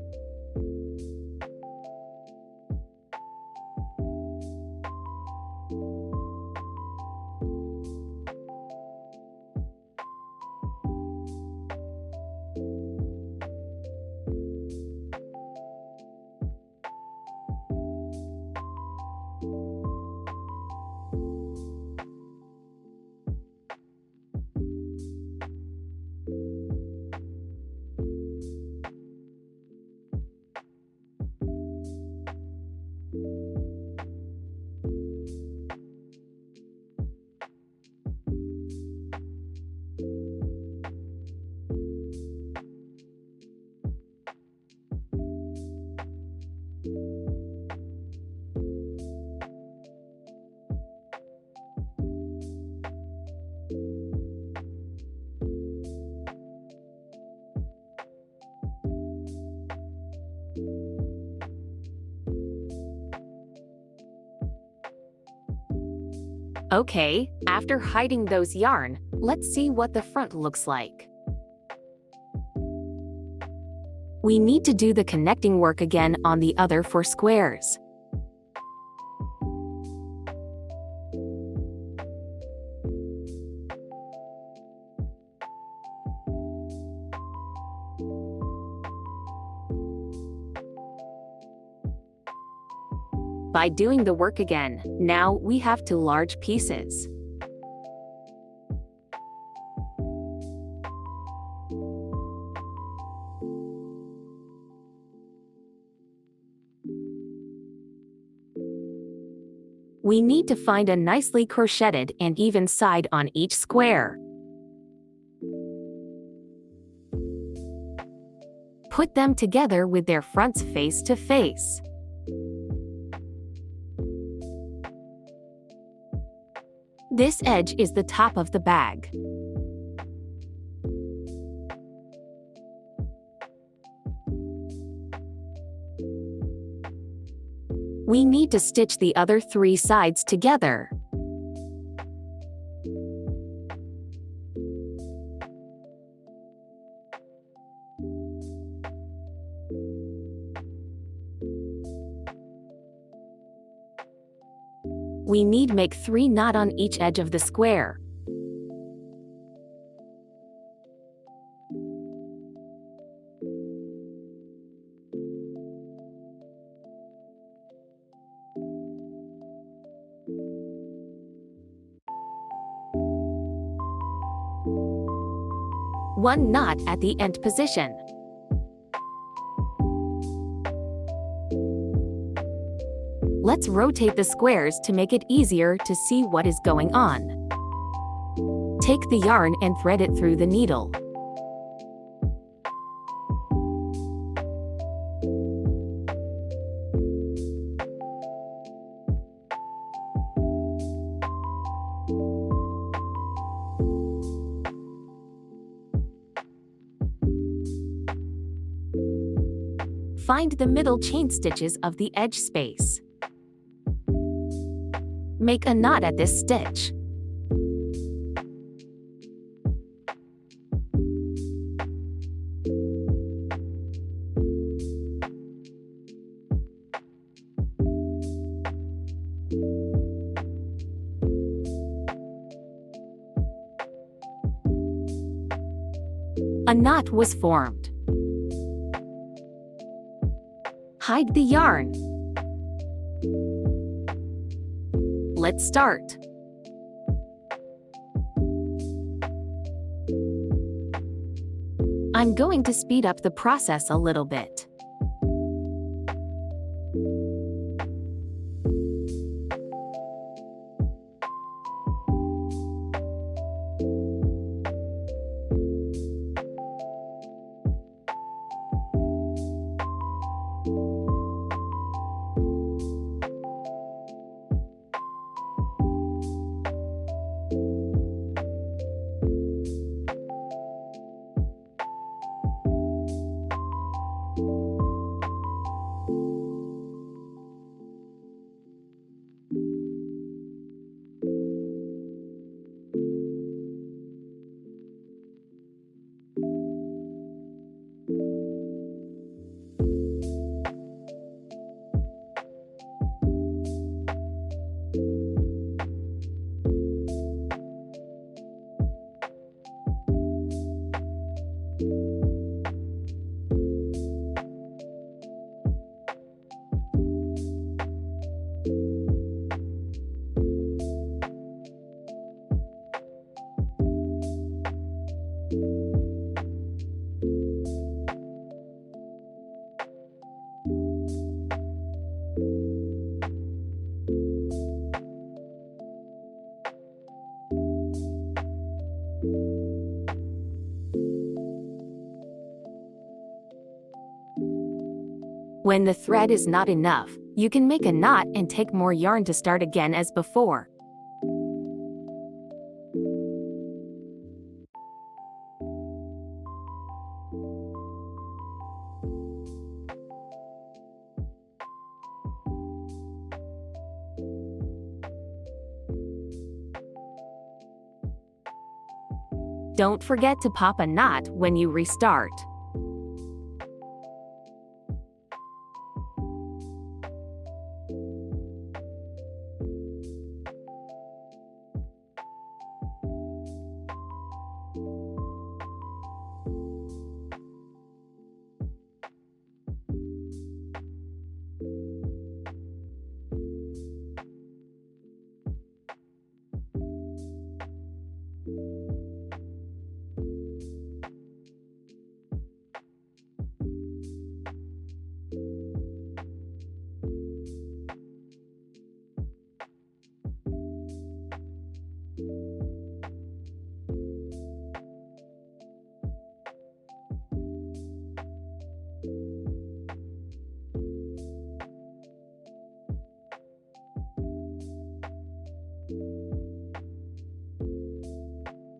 Okay, after hiding those yarn, let's see what the front looks like. We need to do the connecting work again on the other 4 squares. By doing the work again, now we have 2 large pieces. We need to find a nicely crocheted and even side on each square. Put them together with their fronts face to face. This edge is the top of the bag. We need to stitch the other 3 sides together. We need make 3 knots on each edge of the square. One knot at the end position. Let's rotate the squares to make it easier to see what is going on. Take the yarn and thread it through the needle. Find the middle chain stitches of the edge space. Make a knot at this stitch. A knot was formed. Hide the yarn. Let's start. I'm going to speed up the process a little bit. When the thread is not enough, you can make a knot and take more yarn to start again as before. Don't forget to pop a knot when you restart.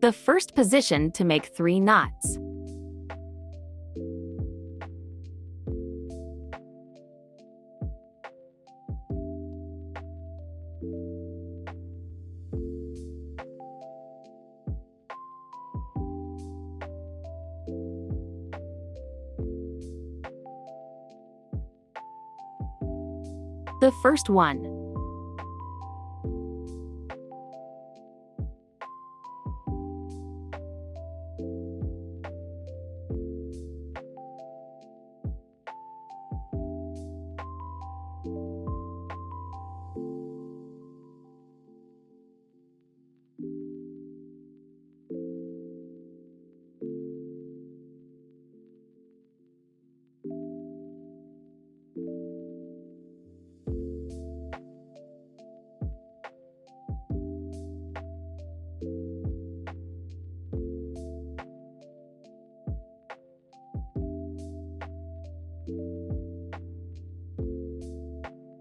The first position to make 3 knots. The first one.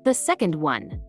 The second one.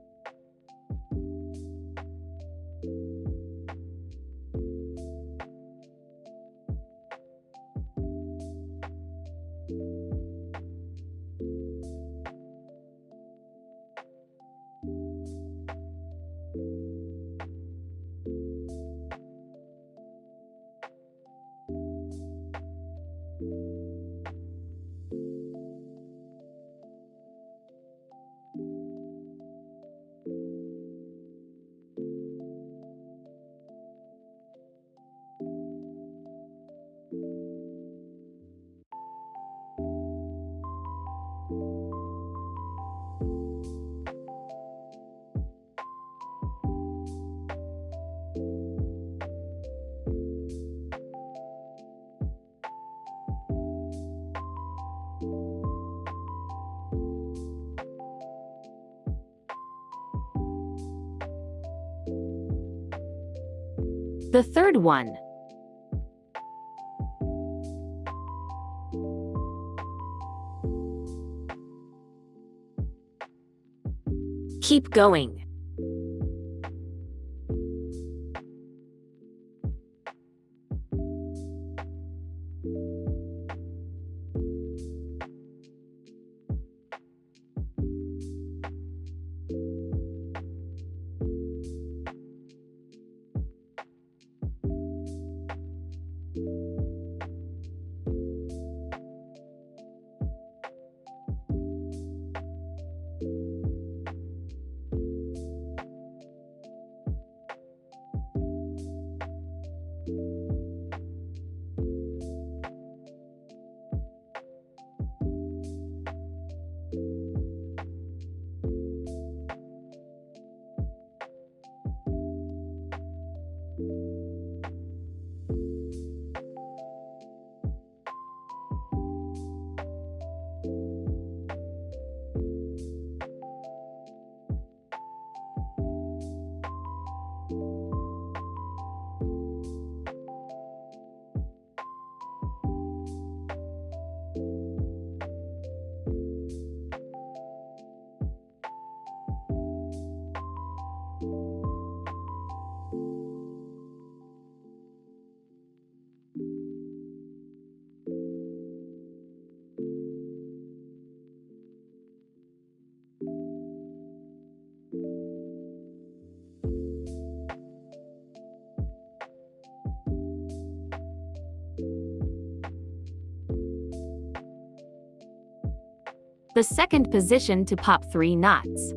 The third one. Keep going. The second position to pop 3 knots.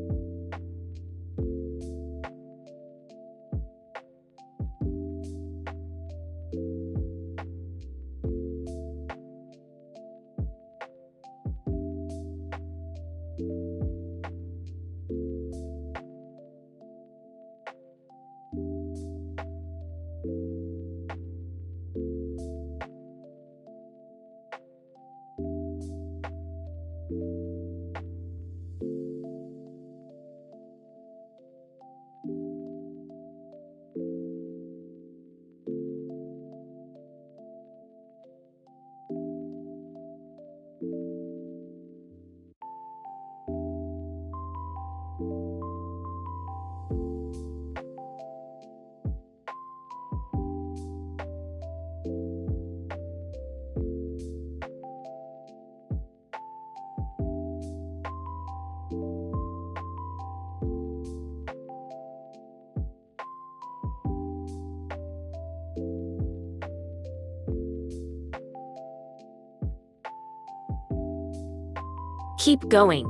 Keep going.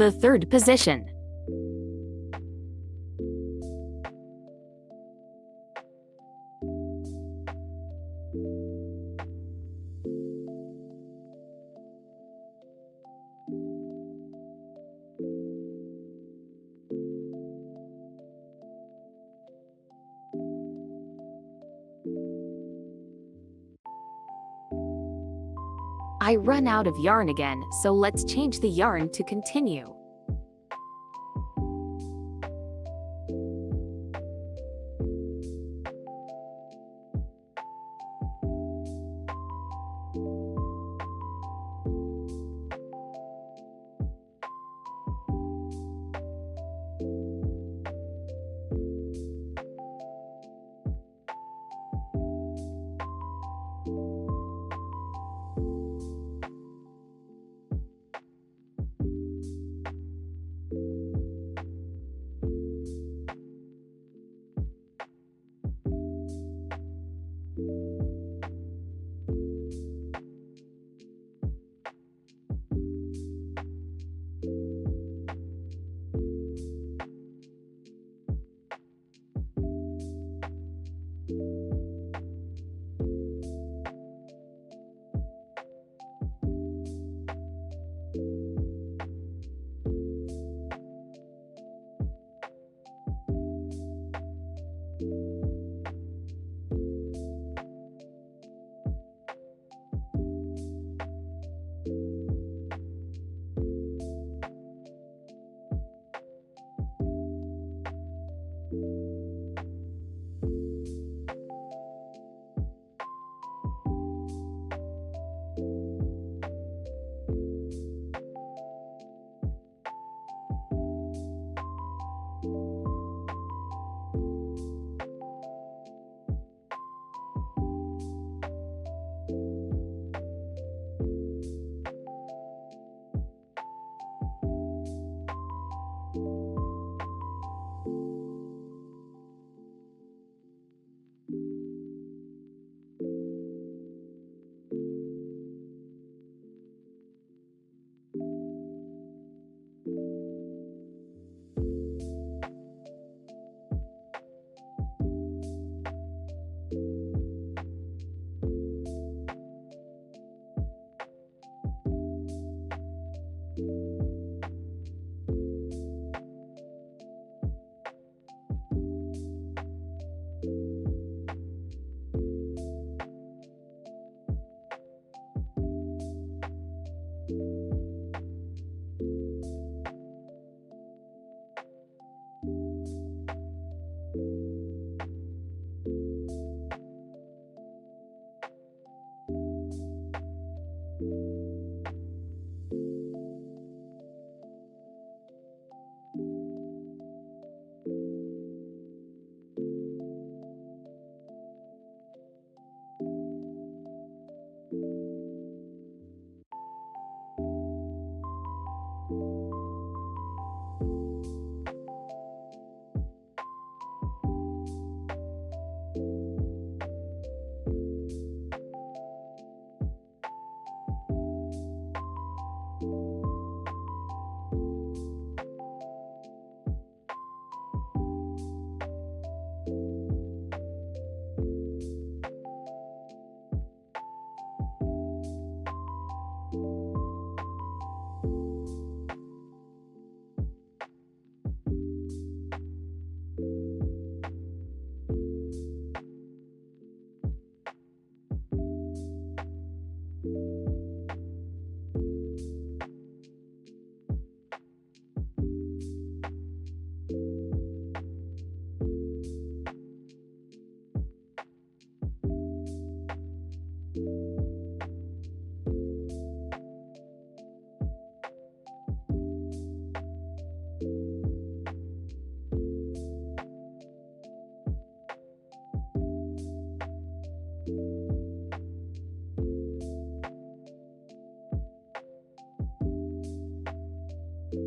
The third position. I run out of yarn again, so let's change the yarn to continue.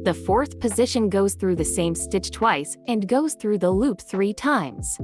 The fourth position goes through the same stitch twice and goes through the loop 3 times.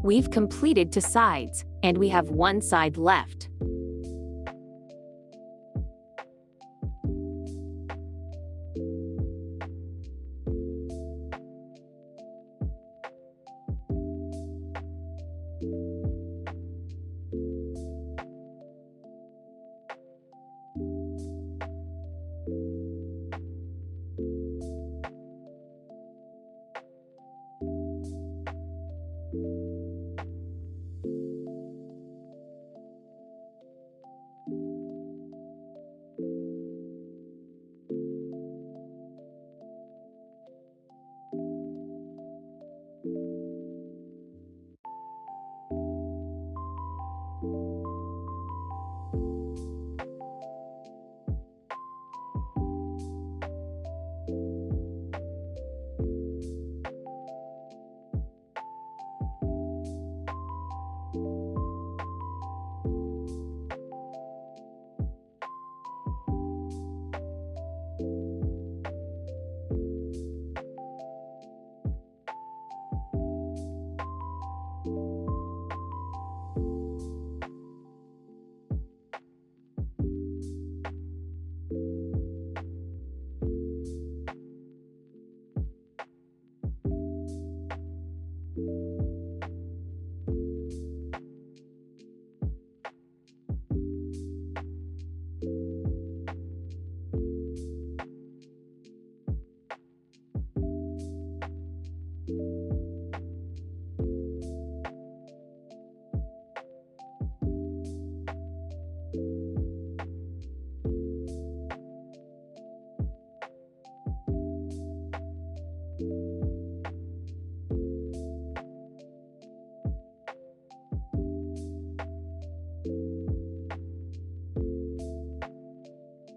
We've completed 2 sides, and we have 1 side left.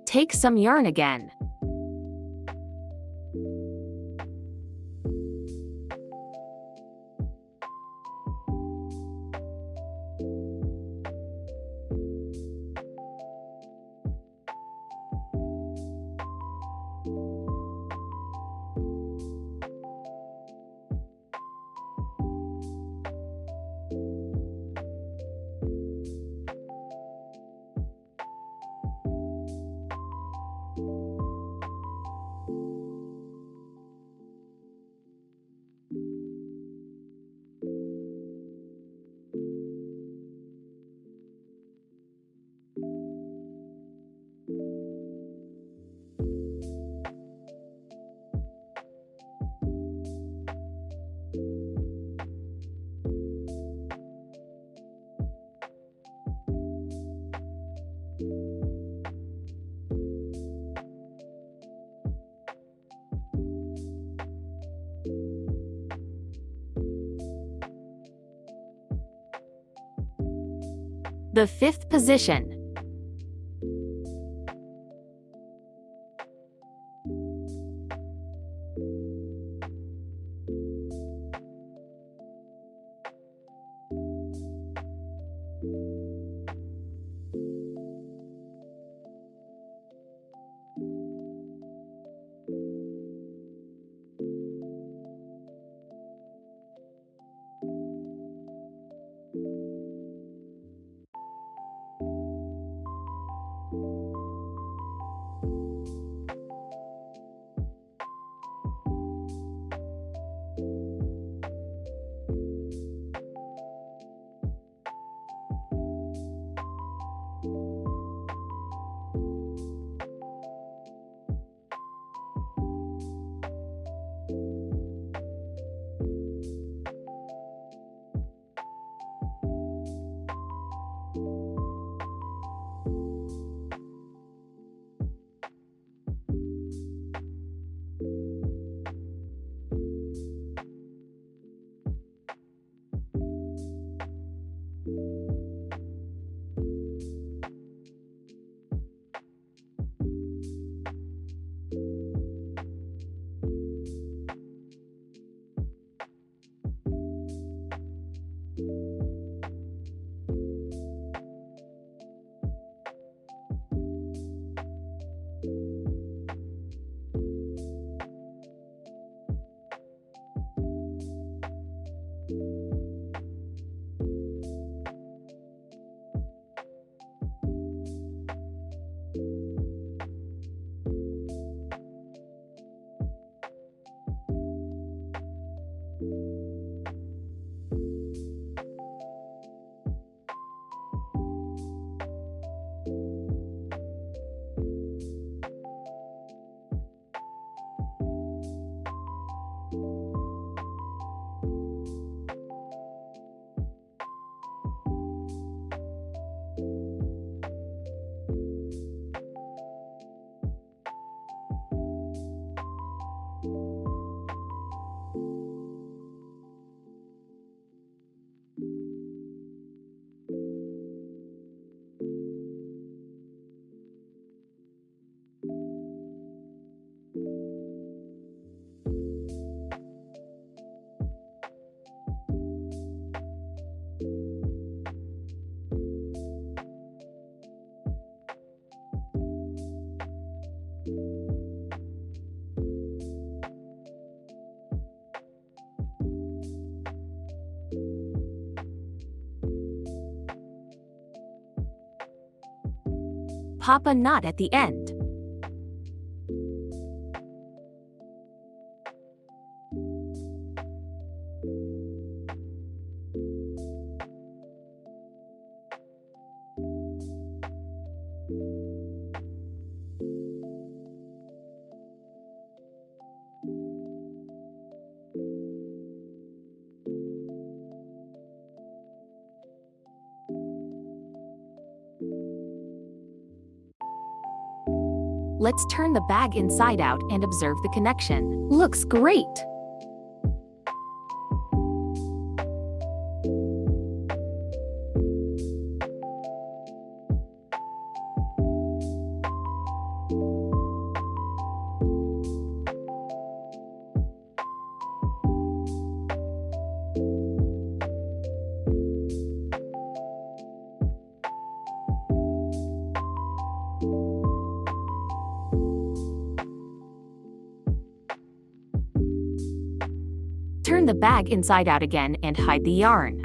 Take some yarn again. The 5th position. pop a knot at the end. Let's turn the bag inside out and observe the connection. Looks great! Turn the bag inside out again and hide the yarn.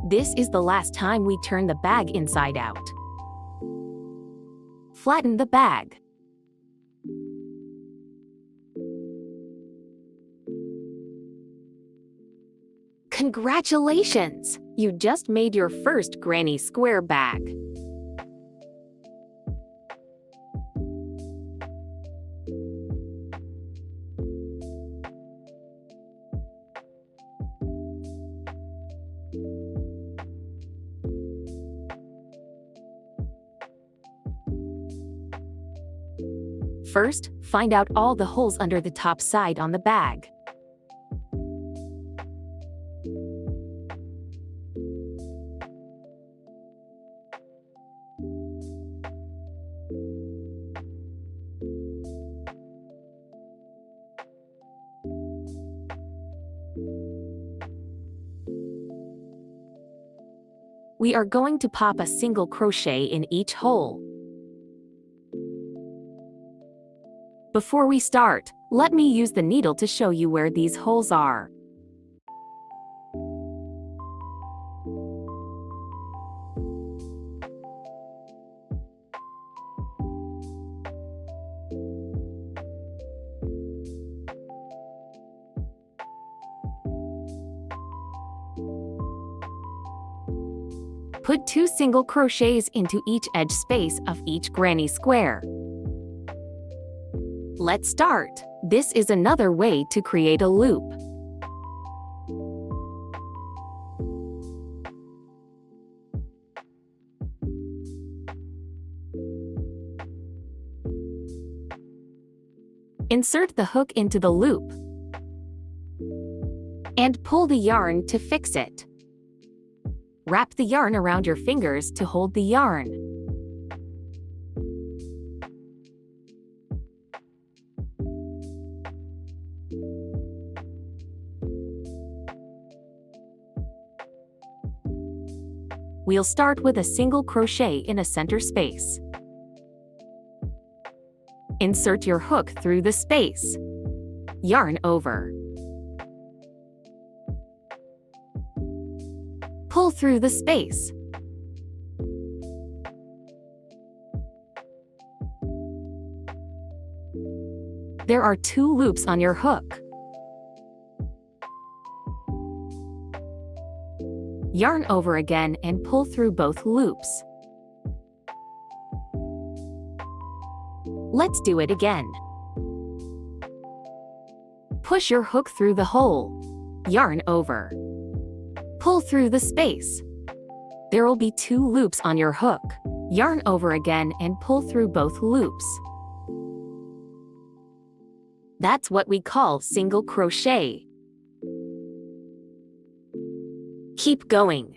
This is the last time we turn the bag inside out. Flatten the bag. Congratulations! You just made your first granny square bag. First, find out all the holes under the top side on the bag. We are going to pop a single crochet in each hole. Before we start, let me use the needle to show you where these holes are. Put 2 single crochets into each edge space of each granny square. Let's start. This is another way to create a loop. Insert the hook into the loop and pull the yarn to fix it. Wrap the yarn around your fingers to hold the yarn. We'll start with a single crochet in a center space. Insert your hook through the space. Yarn over. Pull through the space. There are 2 loops on your hook. Yarn over again and pull through both loops. Let's do it again. Push your hook through the hole. Yarn over. Pull through the space. There will be 2 loops on your hook. Yarn over again and pull through both loops. That's what we call single crochet. Keep going.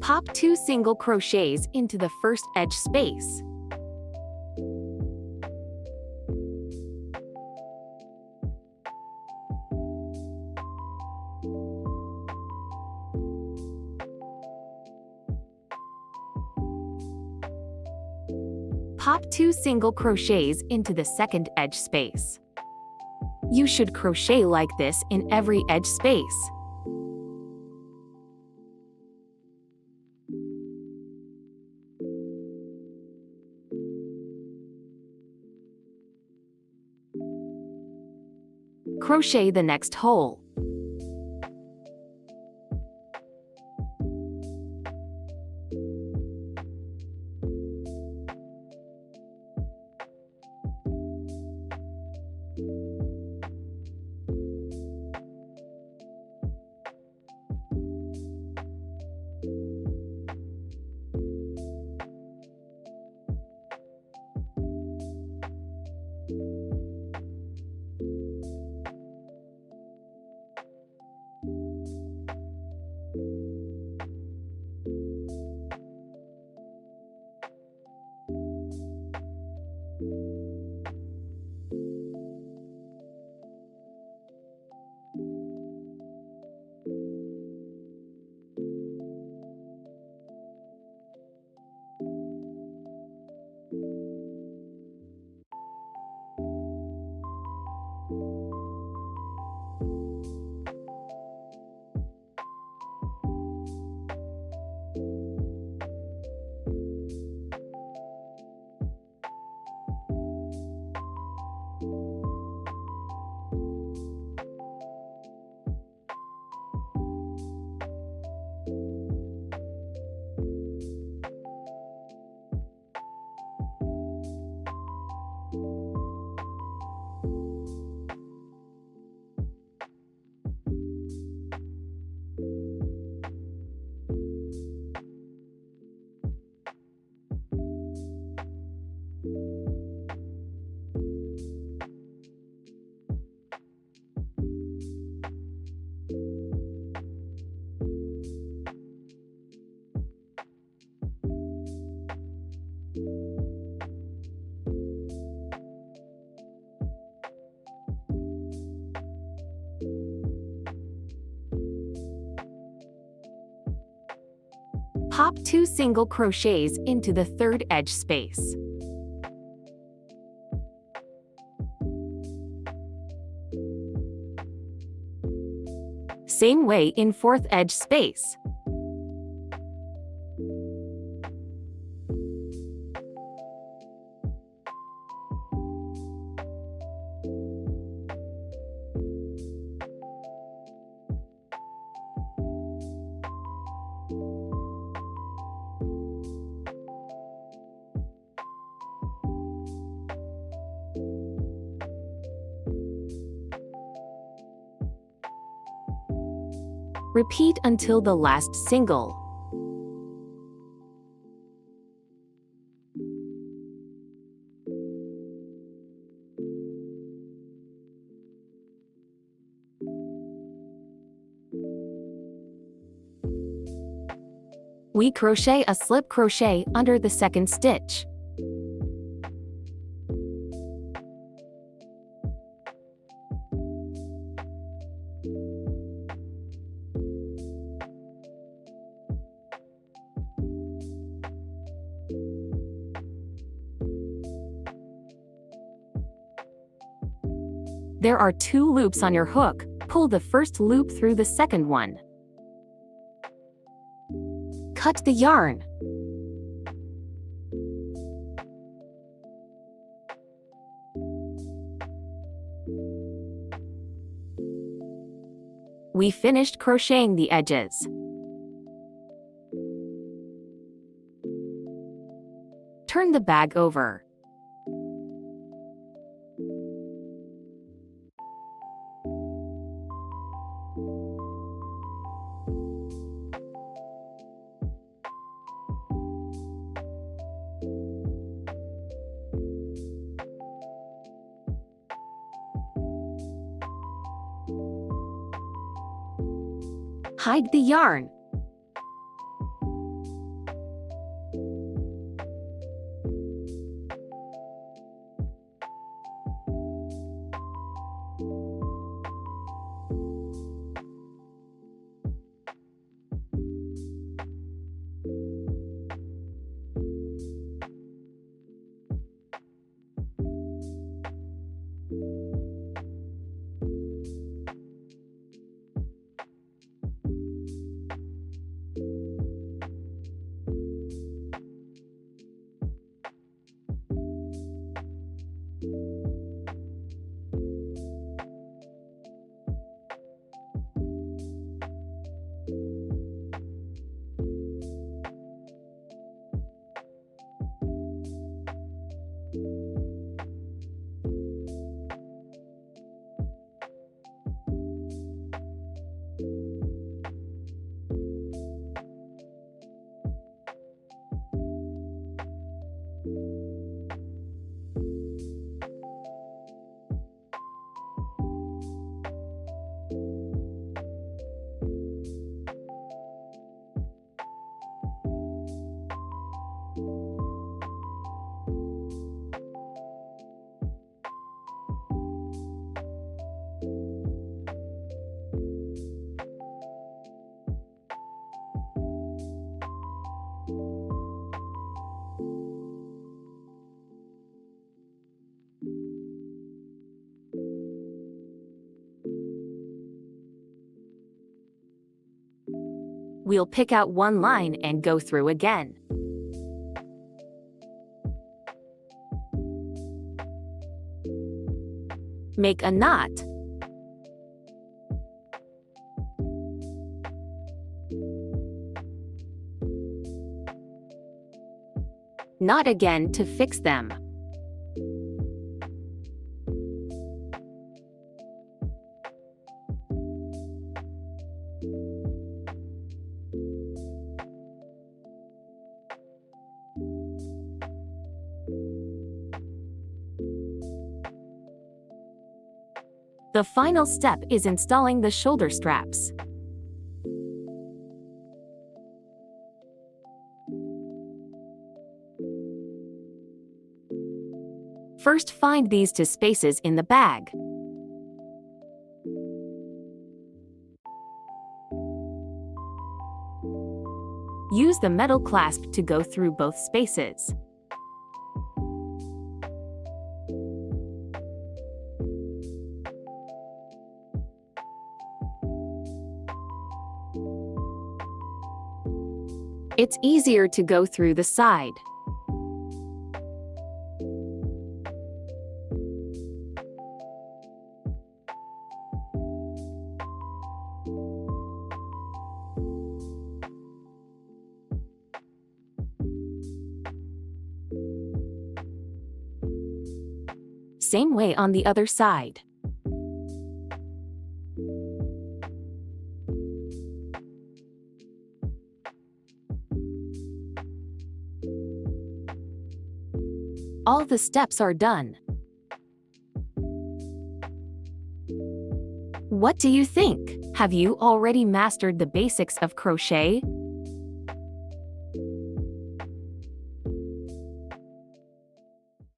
Pop 2 single crochets into the first edge space. Pop 2 single crochets into the second edge space. You should crochet like this in every edge space. Crochet the next hole. Pop 2 single crochets into the third edge space. Same way in fourth edge space. Repeat until the last single. We crochet a slip crochet under the second stitch. There are 2 loops on your hook. Pull the first loop through the second one. Cut the yarn. We finished crocheting the edges. Turn the bag over. Hide the yarn. We'll pick out one line and go through again. Make a knot. Knot again to fix them. The final step is installing the shoulder straps. First, find these two spaces in the bag. Use the metal clasp to go through both spaces. It's easier to go through the side. Same way on the other side. All the steps are done. What do you think? Have you already mastered the basics of crochet?